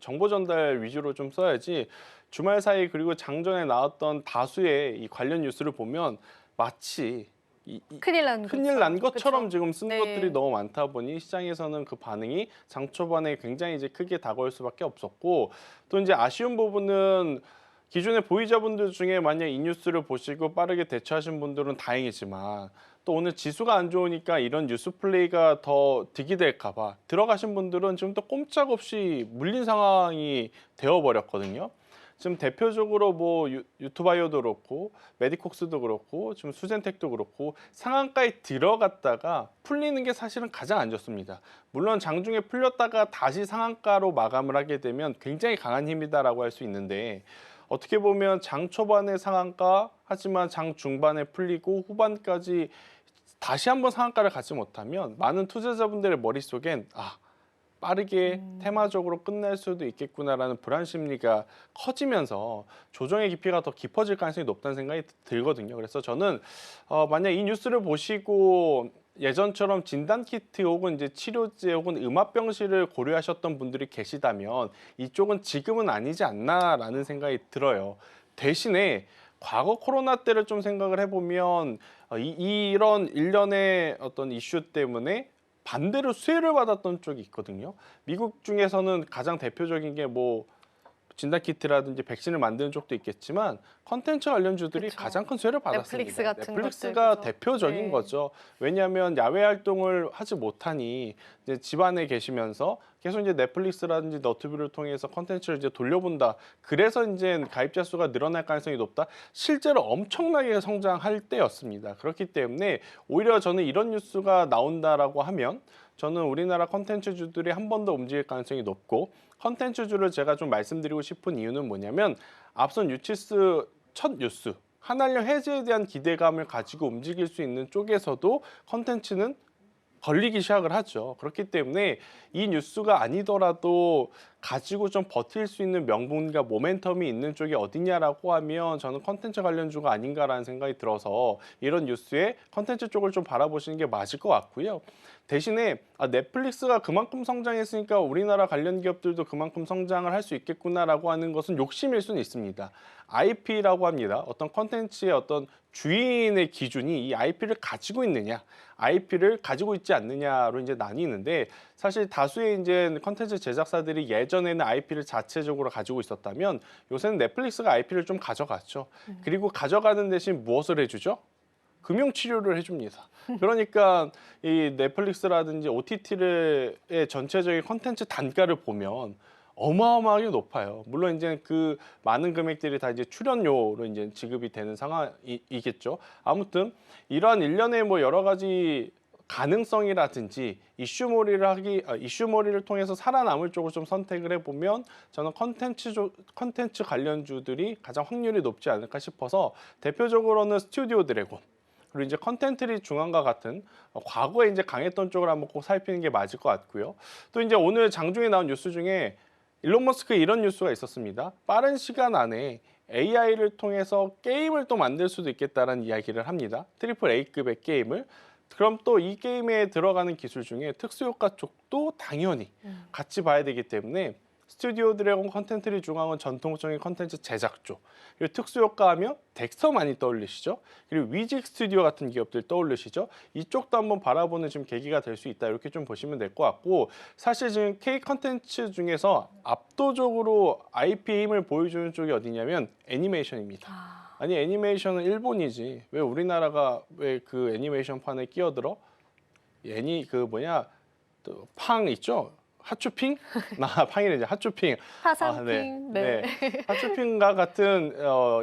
정보 전달 위주로 좀 써야지 주말 사이 그리고 장전에 나왔던 다수의 이 관련 뉴스를 보면 마치 큰일 난 큰일 난 것처럼 그쵸? 지금 쓴 네. 것들이 너무 많다 보니 시장에서는 그 반응이 장 초반에 굉장히 이제 크게 다가올 수밖에 없었고 또 이제 아쉬운 부분은 기존의 보유자분들 중에 만약 이 뉴스를 보시고 빠르게 대처하신 분들은 다행이지만 또 오늘 지수가 안 좋으니까 이런 뉴스 플레이가 더 득이 될까 봐 들어가신 분들은 지금 또 꼼짝없이 물린 상황이 되어버렸거든요. 지금 대표적으로 뭐 유투바이오도 그렇고 메디콕스도 그렇고 지금 수젠텍도 그렇고 상한가에 들어갔다가 풀리는 게 사실은 가장 안 좋습니다. 물론 장중에 풀렸다가 다시 상한가로 마감을 하게 되면 굉장히 강한 힘이다라고 할 수 있는데 어떻게 보면 장 초반에 상한가 하지만 장 중반에 풀리고 후반까지 다시 한번 상한가를 가지 못하면 많은 투자자분들의 머릿속엔 빠르게 테마적으로 끝날 수도 있겠구나라는 불안 심리가 커지면서 조정의 깊이가 더 깊어질 가능성이 높다는 생각이 들거든요. 그래서 저는 만약 이 뉴스를 보시고 예전처럼 진단키트 혹은 이제 치료제 혹은 음압병실을 고려하셨던 분들이 계시다면 이쪽은 지금은 아니지 않나라는 생각이 들어요. 대신에 과거 코로나 때를 좀 생각을 해보면 이런 일련의 어떤 이슈 때문에 반대로 수혜를 받았던 쪽이 있거든요. 미국 중에서는 가장 대표적인 게 뭐 진단키트라든지 백신을 만드는 쪽도 있겠지만 컨텐츠 관련주들이 그쵸. 가장 큰 수혜를 받았습니다. 넷플릭스 같은 넷플릭스가 것들, 그죠? 대표적인 네. 거죠. 왜냐하면 야외 활동을 하지 못하니 이제 집안에 계시면서 계속 이제 넷플릭스라든지 너튜브를 통해서 컨텐츠를 이제 돌려본다. 그래서 이제 가입자 수가 늘어날 가능성이 높다. 실제로 엄청나게 성장할 때였습니다. 그렇기 때문에 오히려 저는 이런 뉴스가 나온다라고 하면 저는 우리나라 컨텐츠주들이 한 번 더 움직일 가능성이 높고 컨텐츠주를 제가 좀 말씀드리고 싶은 이유는 뭐냐면 앞선 유치스 첫 뉴스 한한령 해제에 대한 기대감을 가지고 움직일 수 있는 쪽에서도 컨텐츠는 걸리기 시작을 하죠. 그렇기 때문에 이 뉴스가 아니더라도 가지고 좀 버틸 수 있는 명분과 모멘텀이 있는 쪽이 어디냐라고 하면 저는 컨텐츠 관련주가 아닌가라는 생각이 들어서 이런 뉴스에 컨텐츠 쪽을 좀 바라보시는 게 맞을 것 같고요. 대신에 넷플릭스가 그만큼 성장했으니까 우리나라 관련 기업들도 그만큼 성장을 할 수 있겠구나라고 하는 것은 욕심일 수는 있습니다. IP라고 합니다. 어떤 컨텐츠의 어떤 주인의 기준이 이 IP를 가지고 있느냐, IP를 가지고 있지 않느냐로 이제 나뉘는데 사실 다수의 이제 컨텐츠 제작사들이 예전에는 IP를 자체적으로 가지고 있었다면 요새는 넷플릭스가 IP를 좀 가져갔죠. 그리고 가져가는 대신 무엇을 해주죠? 금융 치료를 해줍니다. 그러니까 이 넷플릭스라든지 OTT의 전체적인 컨텐츠 단가를 보면 어마어마하게 높아요. 물론 이제 그 많은 금액들이 다 이제 출연료로 이제 지급이 되는 상황이겠죠. 아무튼 이러한 일련의 뭐 여러 가지 가능성이라든지 이슈몰이를 통해서 살아남을 쪽을 좀 선택을 해보면 저는 컨텐츠 관련주들이 가장 확률이 높지 않을까 싶어서 대표적으로는 스튜디오 드래곤 그리고 이제 컨텐츠리 중앙과 같은 과거에 이제 강했던 쪽을 한번 꼭 살피는 게 맞을 것 같고요. 또 이제 오늘 장중에 나온 뉴스 중에 일론 머스크 이런 뉴스가 있었습니다. 빠른 시간 안에 AI를 통해서 게임을 또 만들 수도 있겠다라는 이야기를 합니다. 트리플 A급의 게임을. 그럼 또 이 게임에 들어가는 기술 중에 특수효과 쪽도 당연히 같이 봐야 되기 때문에 스튜디오 드래곤 컨텐츠리 중앙은 전통적인 컨텐츠 제작 쪽 그리고 특수효과 하면 덱스터 많이 떠올리시죠? 그리고 위직 스튜디오 같은 기업들 떠올리시죠? 이쪽도 한번 바라보는 지금 계기가 될 수 있다 이렇게 좀 보시면 될 것 같고 사실 지금 K 컨텐츠 중에서 압도적으로 IP 힘을 보여주는 쪽이 어디냐면 애니메이션입니다. 아니 애니메이션은 일본이지 왜 우리나라가 왜 그 애니메이션 판에 끼어들어? 팡 있죠? 핫쇼핑? 팡이래 이제 핫쇼핑. 화상핑. 네. 핫쇼핑과 같은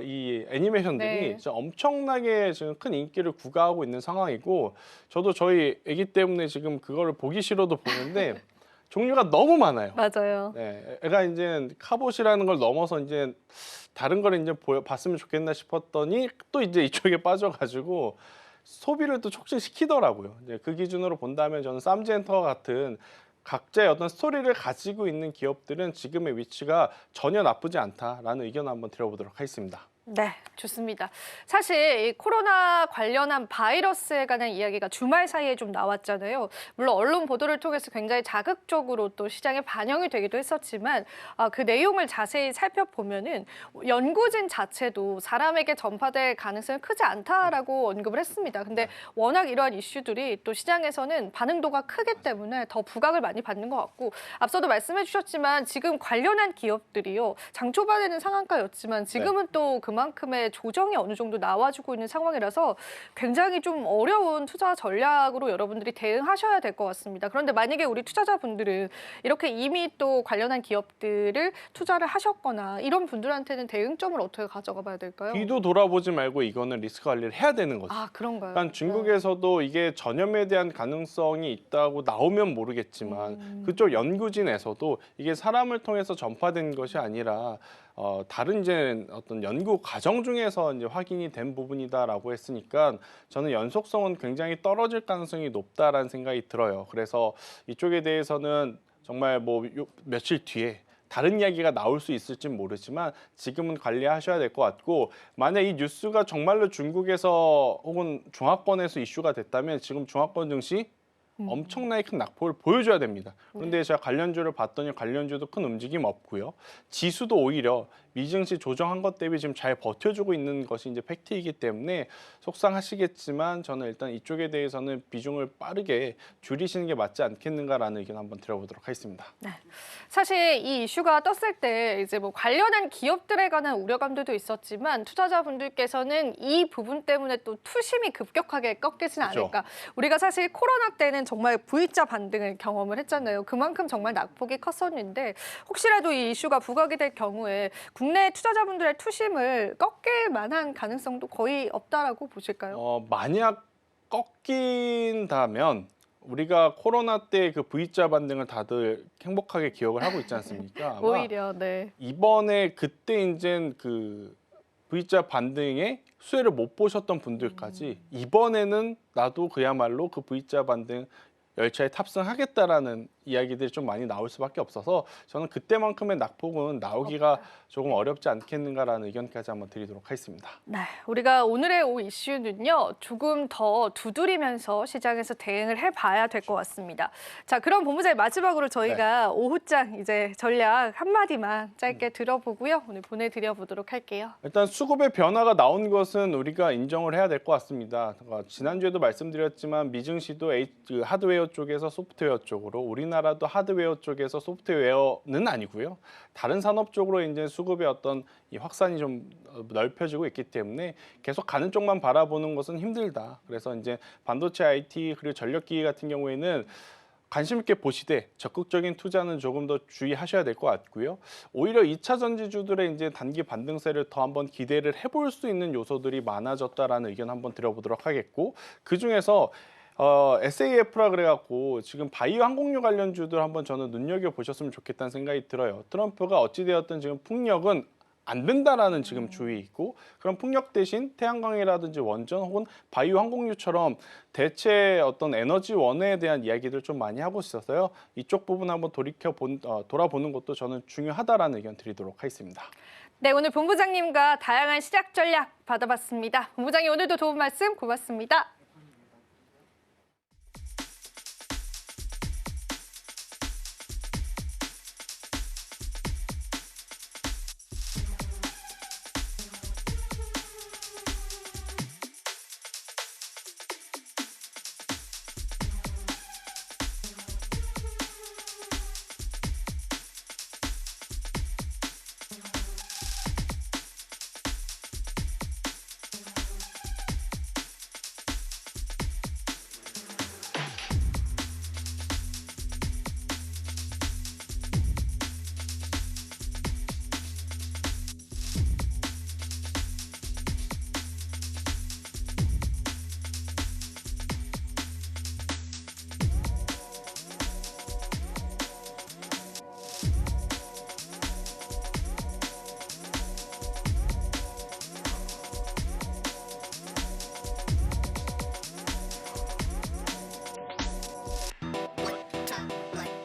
이 애니메이션들이 네. 진짜 엄청나게 지금 큰 인기를 구가하고 있는 상황이고 저도 저희 아기 때문에 지금 그거를 보기 싫어도 보는데 종류가 너무 많아요. 맞아요. 네, 애가 이제 카봇이라는 걸 넘어서 이제 다른 걸 이제 봤으면 좋겠나 싶었더니 또 이제 이쪽에 빠져가지고 소비를 또 촉진시키더라고요. 이제 그 기준으로 본다면 저는 쌈지엔터와 같은 각자의 어떤 스토리를 가지고 있는 기업들은 지금의 위치가 전혀 나쁘지 않다라는 의견을 한번 드려보도록 하겠습니다. 네, 좋습니다. 사실 이 코로나 관련한 바이러스에 관한 이야기가 주말 사이에 좀 나왔잖아요. 물론 언론 보도를 통해서 굉장히 자극적으로 또 시장에 반영이 되기도 했었지만 그 내용을 자세히 살펴보면은 연구진 자체도 사람에게 전파될 가능성이 크지 않다라고 언급을 했습니다. 근데 워낙 이러한 이슈들이 또 시장에서는 반응도가 크기 때문에 더 부각을 많이 받는 것 같고 앞서도 말씀해 주셨지만 지금 관련한 기업들이요. 장 초반에는 상한가였지만 지금은 또 그만큼의 조정이 어느 정도 나와주고 있는 상황이라서 굉장히 좀 어려운 투자 전략으로 여러분들이 대응하셔야 될 것 같습니다. 그런데 만약에 우리 투자자분들은 이렇게 이미 또 관련한 기업들을 투자를 하셨거나 이런 분들한테는 대응점을 어떻게 가져가 봐야 될까요? 뒤도 돌아보지 말고 이거는 리스크 관리를 해야 되는 거죠. 아, 그런가요? 일단 중국에서도 이게 전염에 대한 가능성이 있다고 나오면 모르겠지만 그쪽 연구진에서도 이게 사람을 통해서 전파된 것이 아니라 다른 이제 어떤 연구 과정 중에서 이제 확인이 된 부분이다라고 했으니까 저는 연속성은 굉장히 떨어질 가능성이 높다라는 생각이 들어요. 그래서 이쪽에 대해서는 정말 뭐 며칠 뒤에 다른 이야기가 나올 수 있을진 모르지만 지금은 관리하셔야 될 것 같고 만약 이 뉴스가 정말로 중국에서 혹은 중화권에서 이슈가 됐다면 지금 중화권 증시 엄청나게 큰 낙폭을 보여줘야 됩니다. 그런데 제가 관련주를 봤더니 관련주도 큰 움직임 없고요. 지수도 오히려 미증시 조정한 것 대비 지금 잘 버텨주고 있는 것이 이제 팩트이기 때문에 속상하시겠지만 저는 일단 이쪽에 대해서는 비중을 빠르게 줄이시는 게 맞지 않겠는가라는 의견 한번 드려보도록 하겠습니다. 네. 사실 이 이슈가 떴을 때 이제 뭐 관련한 기업들에 관한 우려감들도 있었지만 투자자분들께서는 이 부분 때문에 또 투심이 급격하게 꺾이지는 그렇죠. 않을까. 우리가 사실 코로나 때는 정말 V자 반등을 경험을 했잖아요. 그만큼 정말 낙폭이 컸었는데 혹시라도 이 이슈가 부각이 될 경우에 국내 투자자분들의 투심을 꺾일 만한 가능성도 거의 없다라고 보실까요? 만약 꺾인다면 우리가 코로나 때 그 V자 반등을 다들 행복하게 기억을 하고 있지 않습니까? 아마 오히려 네. 이번에 그때 이제 그 V자 반등의 수혜를 못 보셨던 분들까지 이번에는 나도 그야말로 그 V자 반등 열차에 탑승하겠다라는 이야기들이 좀 많이 나올 수밖에 없어서 저는 그때만큼의 낙폭은 나오기가 조금 어렵지 않겠는가라는 의견까지 한번 드리도록 하겠습니다. 네, 우리가 오늘의 이슈는요, 조금 더 두드리면서 시장에서 대응을 해봐야 될 것 같습니다. 자, 그럼 본부장님 마지막으로 저희가 오후장 이제 전략 한마디만 짧게 들어보고요. 오늘 보내드려 보도록 할게요. 일단 수급의 변화가 나온 것은 우리가 인정을 해야 될 것 같습니다. 지난주에도 말씀드렸지만 미증시도 그 하드웨어 쪽에서 소프트웨어 쪽으로 우리나라도 하드웨어 쪽에서 소프트웨어는 아니고요. 다른 산업 쪽으로 이제 수급의 어떤 이 확산이 좀 넓혀지고 있기 때문에 계속 가는 쪽만 바라보는 것은 힘들다. 그래서 이제 반도체 IT 그리고 전력기기 같은 경우에는 관심 있게 보시되 적극적인 투자는 조금 더 주의하셔야 될 것 같고요. 오히려 2차 전지주들의 이제 단기 반등세를 더 한번 기대를 해볼 수 있는 요소들이 많아졌다라는 의견 한번 드려보도록 하겠고 그 중에서 SAF라 그래갖고 지금 바이오 항공유 관련주들 한번 저는 눈여겨 보셨으면 좋겠다는 생각이 들어요. 트럼프가 어찌되었든 지금 풍력은 안 된다라는 지금 주의 있고 그럼 풍력 대신 태양광이라든지 원전 혹은 바이오 항공유처럼 대체 어떤 에너지원에 대한 이야기들 좀 많이 하고 있어서요. 이쪽 부분 한번 돌아보는 것도 저는 중요하다라는 의견 드리도록 하겠습니다. 네, 오늘 본부장님과 다양한 시작 전략 받아봤습니다. 본부장님 오늘도 도움 말씀 고맙습니다.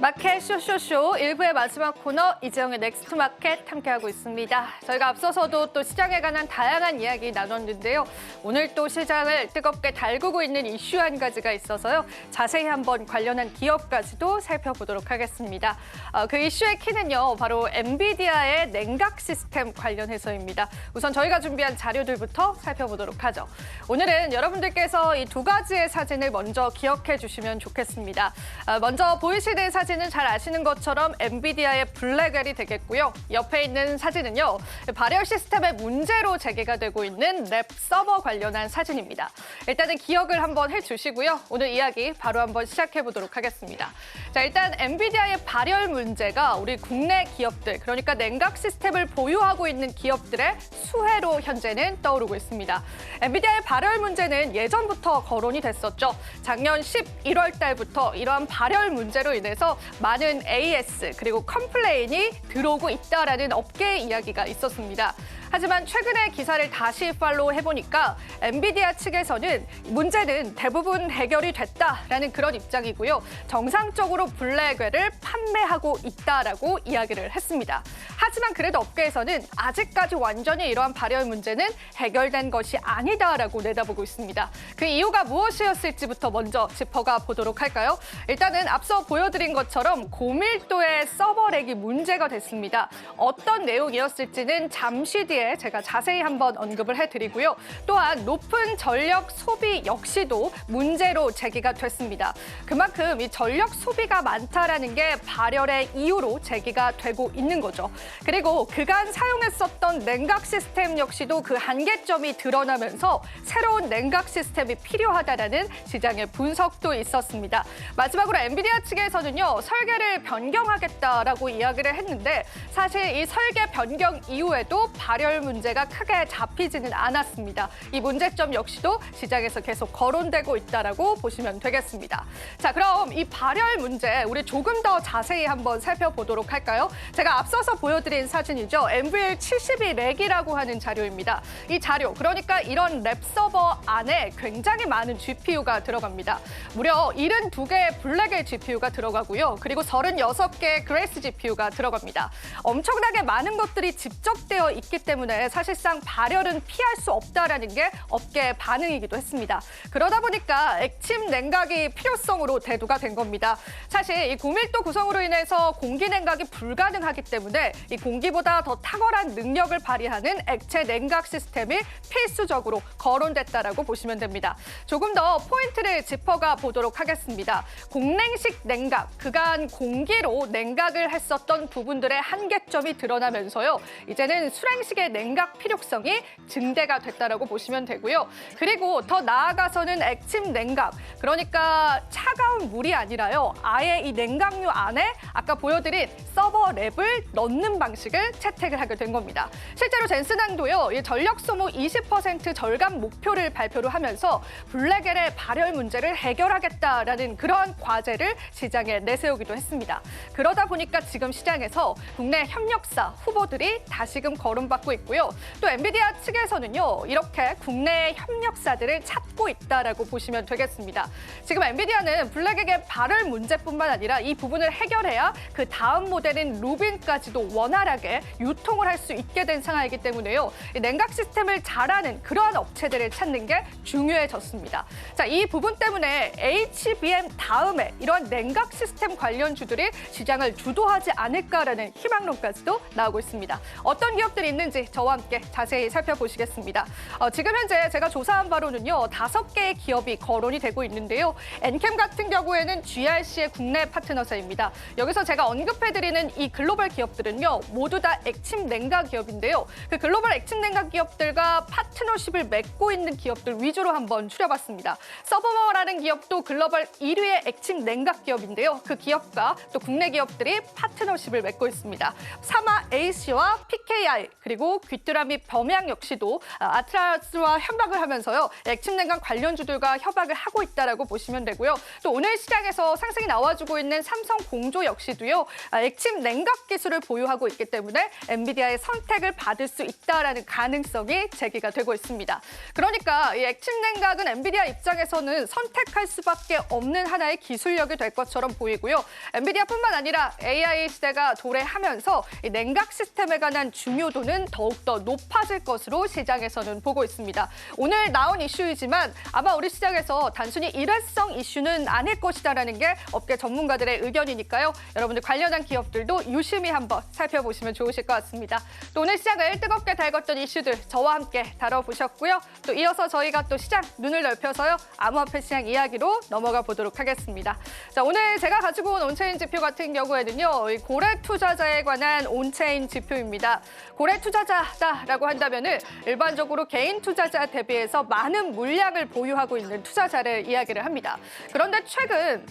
마켓 쇼쇼쇼 1부의 마지막 코너 이재영의 넥스트 마켓 함께하고 있습니다. 저희가 앞서서도 또 시장에 관한 다양한 이야기 나눴는데요. 오늘 또 시장을 뜨겁게 달구고 있는 이슈 한 가지가 있어서요. 자세히 한번 관련한 기업까지도 살펴보도록 하겠습니다. 그 이슈의 키는요. 바로 엔비디아의 냉각 시스템 관련해서입니다. 우선 저희가 준비한 자료들부터 살펴보도록 하죠. 오늘은 여러분들께서 이 두 가지의 사진을 먼저 기억해 주시면 좋겠습니다. 먼저 보이시는 사진은 잘 아시는 것처럼 엔비디아의 블랙웰이 되겠고요. 옆에 있는 사진은요. 발열 시스템의 문제로 제기가 되고 있는 랩 서버 관련한 사진입니다. 일단은 기억을 한번 해주시고요. 오늘 이야기 바로 한번 시작해 보도록 하겠습니다. 자, 일단 엔비디아의 발열 문제가 우리 국내 기업들, 그러니까 냉각 시스템을 보유하고 있는 기업들의 수혜로 현재는 떠오르고 있습니다. 엔비디아의 발열 문제는 예전부터 거론이 됐었죠. 작년 11월 달부터 이러한 발열 문제로 인해서 많은 AS 그리고 컴플레인이 들어오고 있다라는 업계 이야기가 있었습니다. 하지만 최근에 기사를 다시 팔로우 해보니까 엔비디아 측에서는 문제는 대부분 해결이 됐다라는 그런 입장이고요. 정상적으로 블랙웰을 판매하고 있다라고 이야기를 했습니다. 하지만 그래도 업계에서는 아직까지 완전히 이러한 발열 문제는 해결된 것이 아니다라고 내다보고 있습니다. 그 이유가 무엇이었을지부터 먼저 짚어가 보도록 할까요? 일단은 앞서 보여드린 것처럼 고밀도의 서버렉이 문제가 됐습니다. 어떤 내용이었을지는 잠시 뒤에 제가 자세히 한번 언급을 해드리고요. 또한 높은 전력 소비 역시도 문제로 제기가 됐습니다. 그만큼 이 전력 소비가 많다라는 게 발열의 이유로 제기가 되고 있는 거죠. 그리고 그간 사용했었던 냉각 시스템 역시도 그 한계점이 드러나면서 새로운 냉각 시스템이 필요하다라는 시장의 분석도 있었습니다. 마지막으로 엔비디아 측에서는요. 설계를 변경하겠다라고 이야기를 했는데 사실 이 설계 변경 이후에도 발열 문제가 크게 잡히지는 않았습니다. 이 문제점 역시도 시장에서 계속 거론되고 있다라고 보시면 되겠습니다. 자, 그럼 이 발열 문제 우리 조금 더 자세히 한번 살펴보도록 할까요? 제가 앞서서 보여드린 사진이죠. NVL72 렉이라고 하는 자료입니다. 이 자료, 그러니까 이런 랩 서버 안에 굉장히 많은 GPU가 들어갑니다. 무려 72개의 블랙의 GPU가 들어가고요. 그리고 36개의 그레이스 GPU가 들어갑니다. 엄청나게 많은 것들이 집적되어 있기 때문에 사실상 발열은 피할 수 없다라는 게 업계의 반응이기도 했습니다. 그러다 보니까 액침 냉각이 필요성으로 대두가 된 겁니다. 사실 이 고밀도 구성으로 인해서 공기 냉각이 불가능하기 때문에 이 공기보다 더 탁월한 능력을 발휘하는 액체 냉각 시스템이 필수적으로 거론됐다라고 보시면 됩니다. 조금 더 포인트를 짚어가 보도록 하겠습니다. 공냉식 냉각, 그간 공기로 냉각을 했었던 부분들의 한계점이 드러나면서요. 이제는 수냉식의 냉각 필요성이 증대가 됐다라고 보시면 되고요. 그리고 더 나아가서는 액침 냉각, 그러니까 차가운 물이 아니라요. 아예 이 냉각류 안에 아까 보여드린 서버 랩을 넣는 방식을 채택을 하게 된 겁니다. 실제로 젠슨항도요. 이 전력 소모 20% 절감 목표를 발표를 하면서 블랙웰의 발열 문제를 해결하겠다라는 그런 과제를 시장에 내세우기도 했습니다. 그러다 보니까 지금 시장에서 국내 협력사 후보들이 다시금 거론받고 있고요. 또 엔비디아 측에서는요. 이렇게 국내 협력사들을 찾고 있다라고 보시면 되겠습니다. 지금 엔비디아는 블랙웰의 발열 문제뿐만 아니라 이 부분을 해결해야 그 다음 모델인 루빈까지도 원활하게 유통을 할 수 있게 된 상황이기 때문에요. 이 냉각 시스템을 잘하는 그러한 업체들을 찾는 게 중요해졌습니다. 자, 이 부분 때문에 HBM 다음에 이러한 냉각 시스템 관련주들이 시장을 주도하지 않을까라는 희망론까지도 나오고 있습니다. 어떤 기업들이 있는지 저와 함께 자세히 살펴보시겠습니다. 지금 현재 제가 조사한 바로는요. 5개의 기업이 거론이 되고 있는데요. 엔캠 같은 경우에는 GRC의 국내 파트너사입니다. 여기서 제가 언급해드리는 이 글로벌 기업들은요. 모두 다 액침 냉각 기업인데요. 그 글로벌 액침 냉각 기업들과 파트너십을 맺고 있는 기업들 위주로 한번 추려봤습니다. 서버머라는 기업도 글로벌 1위의 액침 냉각 기업인데요. 그 기업과 또 국내 기업들이 파트너십을 맺고 있습니다. 사마 AC와 PKI 그리고 그리고 귀뚜라 및 범양 역시도 아트라스와 협약을 하면서요. 액침 냉각 관련주들과 협약을 하고 있다라고 보시면 되고요. 또 오늘 시장에서 상승이 나와주고 있는 삼성 공조 역시도요. 액침 냉각 기술을 보유하고 있기 때문에 엔비디아의 선택을 받을 수 있다라는 가능성이 제기가 되고 있습니다. 그러니까 이 액침 냉각은 엔비디아 입장에서는 선택할 수밖에 없는 하나의 기술력이 될 것처럼 보이고요. 엔비디아뿐만 아니라 AI 시대가 도래하면서 이 냉각 시스템에 관한 중요도는 더욱더 높아질 것으로 시장에서는 보고 있습니다. 오늘 나온 이슈이지만 아마 우리 시장에서 단순히 일회성 이슈는 아닐 것이다라는 게 업계 전문가들의 의견이니까요. 여러분들 관련한 기업들도 유심히 한번 살펴보시면 좋으실 것 같습니다. 또 오늘 시장을 뜨겁게 달궜던 이슈들 저와 함께 다뤄보셨고요. 또 이어서 저희가 또 시장 눈을 넓혀서요. 암호화폐 시장 이야기로 넘어가 보도록 하겠습니다. 자, 오늘 제가 가지고 온 온체인 지표 같은 경우에는요. 이 고래 투자자에 관한 온체인 지표입니다. 고래 투자자다라고 한다면은 일반적으로 개인 투자자 대비해서 많은 물량을 보유하고 있는 투자자를 이야기를 합니다. 그런데 최근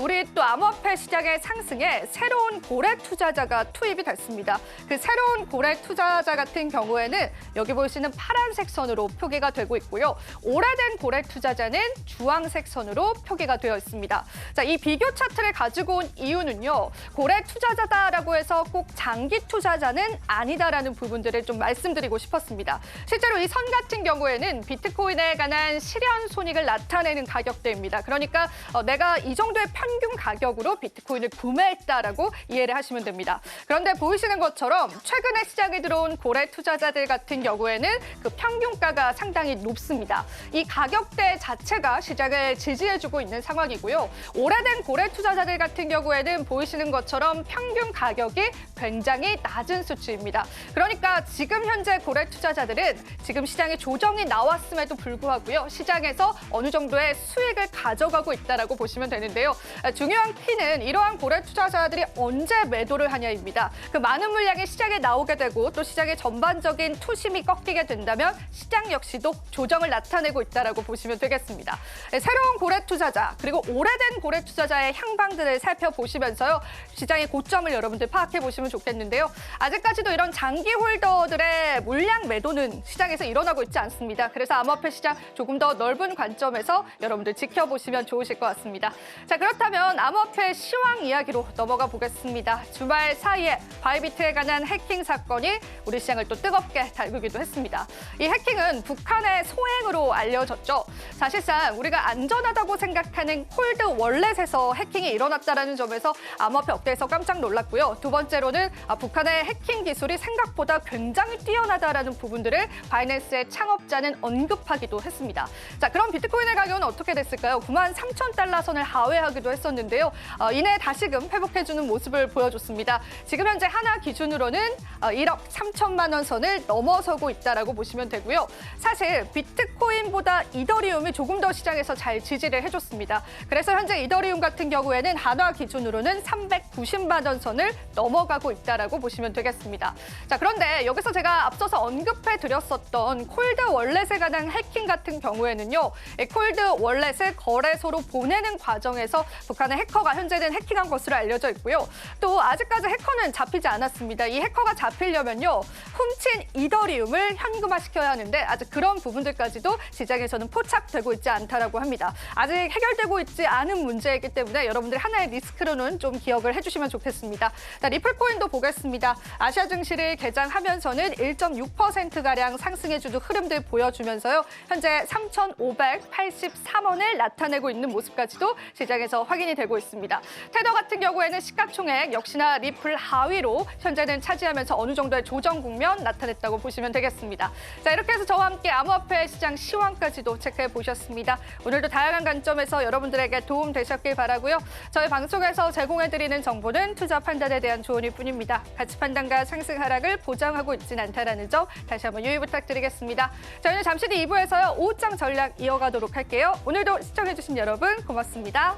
우리 또 암호화폐 시장의 상승에 새로운 고래 투자자가 투입이 됐습니다. 그 새로운 고래 투자자 같은 경우에는 여기 보시는 파란색 선으로 표기가 되고 있고요. 오래된 고래 투자자는 주황색 선으로 표기가 되어 있습니다. 자, 이 비교 차트를 가지고 온 이유는요. 고래 투자자다라고 해서 꼭 장기 투자자는 아니다라는 부분들을 좀 말씀드리고 싶었습니다. 실제로 이 선 같은 경우에는 비트코인에 관한 실현 손익을 나타내는 가격대입니다. 그러니까 내가 이 정도의 평균 가격으로 비트코인을 구매했다라고 이해를 하시면 됩니다. 그런데 보이시는 것처럼 최근에 시장에 들어온 고래 투자자들 같은 경우에는 그 평균가가 상당히 높습니다. 이 가격대 자체가 시장을 지지해주고 있는 상황이고요. 오래된 고래 투자자들 같은 경우에는 보이시는 것처럼 평균 가격이 굉장히 낮은 수치입니다. 그러니까 지금 현재 고래 투자자들은 지금 시장에 조정이 나왔음에도 불구하고요. 시장에서 어느 정도의 수익을 가져가고 있다라고 보시면 되는데요. 중요한 키는 이러한 고래 투자자들이 언제 매도를 하냐입니다. 그 많은 물량이 시장에 나오게 되고 또 시장의 전반적인 투심이 꺾이게 된다면 시장 역시도 조정을 나타내고 있다라고 보시면 되겠습니다. 새로운 고래 투자자 그리고 오래된 고래 투자자의 향방들을 살펴보시면서요. 시장의 고점을 여러분들 파악해 보시면 좋겠는데요. 아직까지도 이런 장기 홀더들의 물량 매도는 시장에서 일어나고 있지 않습니다. 그래서 암호화폐 시장 조금 더 넓은 관점에서 여러분들 지켜보시면 좋으실 것 같습니다. 자, 그렇다면 암호화폐 시황 이야기로 넘어가 보겠습니다. 주말 사이에 바이비트에 관한 해킹 사건이 우리 시장을 또 뜨겁게 달구기도 했습니다. 이 해킹은 북한의 소행으로 알려졌죠. 사실상 우리가 안전하다고 생각하는 콜드 월렛에서 해킹이 일어났다는 점에서 암호화폐 업계에서 깜짝 놀랐고요. 두 번째로는 북한의 해킹 기술이 생각보다 굉장히 뛰어나다라는 부분들을 바이낸스의 창업자는 언급하기도 했습니다. 자, 그럼 비트코인의 가격은 어떻게 됐을까요? 93,000달러 선을 하회하기도 했었는데요. 이내 다시금 회복해주는 모습을 보여줬습니다. 지금 현재 하나 기준으로는 1억 3천만 원 선을 넘어서고 있다라고 보시면 되고요. 사실 비트코인보다 이더리움이 조금 더 시장에서 잘 지지를 해줬습니다. 그래서 현재 이더리움 같은 경우에는 한화 기준으로는 390만 원 선을 넘어가고 있다라고 보시면 되겠습니다. 자, 그런데 여기서 제가 앞서서 언급해드렸었던 콜드 월렛에 관한 해킹 같은 경우에는요. 콜드 월렛을 거래소로 보내는 과정에서 북한의 해커가 현재는 해킹한 것으로 알려져 있고요. 또 아직까지 해커는 잡히지 않았습니다. 이 해커가 잡히려면요. 훔친 이더리움을 현금화시켜야 하는데 아직 그런 부분들까지도 시장에서는 포착되고 있지 않다라고 합니다. 아직 해결되고 있지 않은 문제이기 때문에 여러분들 하나의 리스크로는 좀 기억을 해주시면 좋겠습니다. 자, 리플코인도 보겠습니다. 아시아 증시를 개장하면서는 1.6%가량 상승해주는 흐름들 보여주면서요. 현재 3,583원을 나타내고 있는 모습까지도 시장에서 확인이 되고 있습니다. 테더 같은 경우에는 시가총액 역시나 리플 하위로 현재는 차지하면서 어느 정도의 조정 국면 나타냈다고 보시면 되겠습니다. 자, 이렇게 해서 저와 함께 암호화폐 시장 시황까지도 체크해 보셨습니다. 오늘도 다양한 관점에서 여러분들에게 도움 되셨길 바라고요. 저희 방송에서 제공해드리는 정보는 투자 판단에 대한 조언일 뿐입니다. 가치 판단과 상승 하락을 보장하고 있진 않다라는 점 다시 한번 유의 부탁드리겠습니다. 저희는 잠시 뒤 2부에서요. 오후장 전략 이어가도록 할게요. 오늘도 시청해주신 여러분 고맙습니다.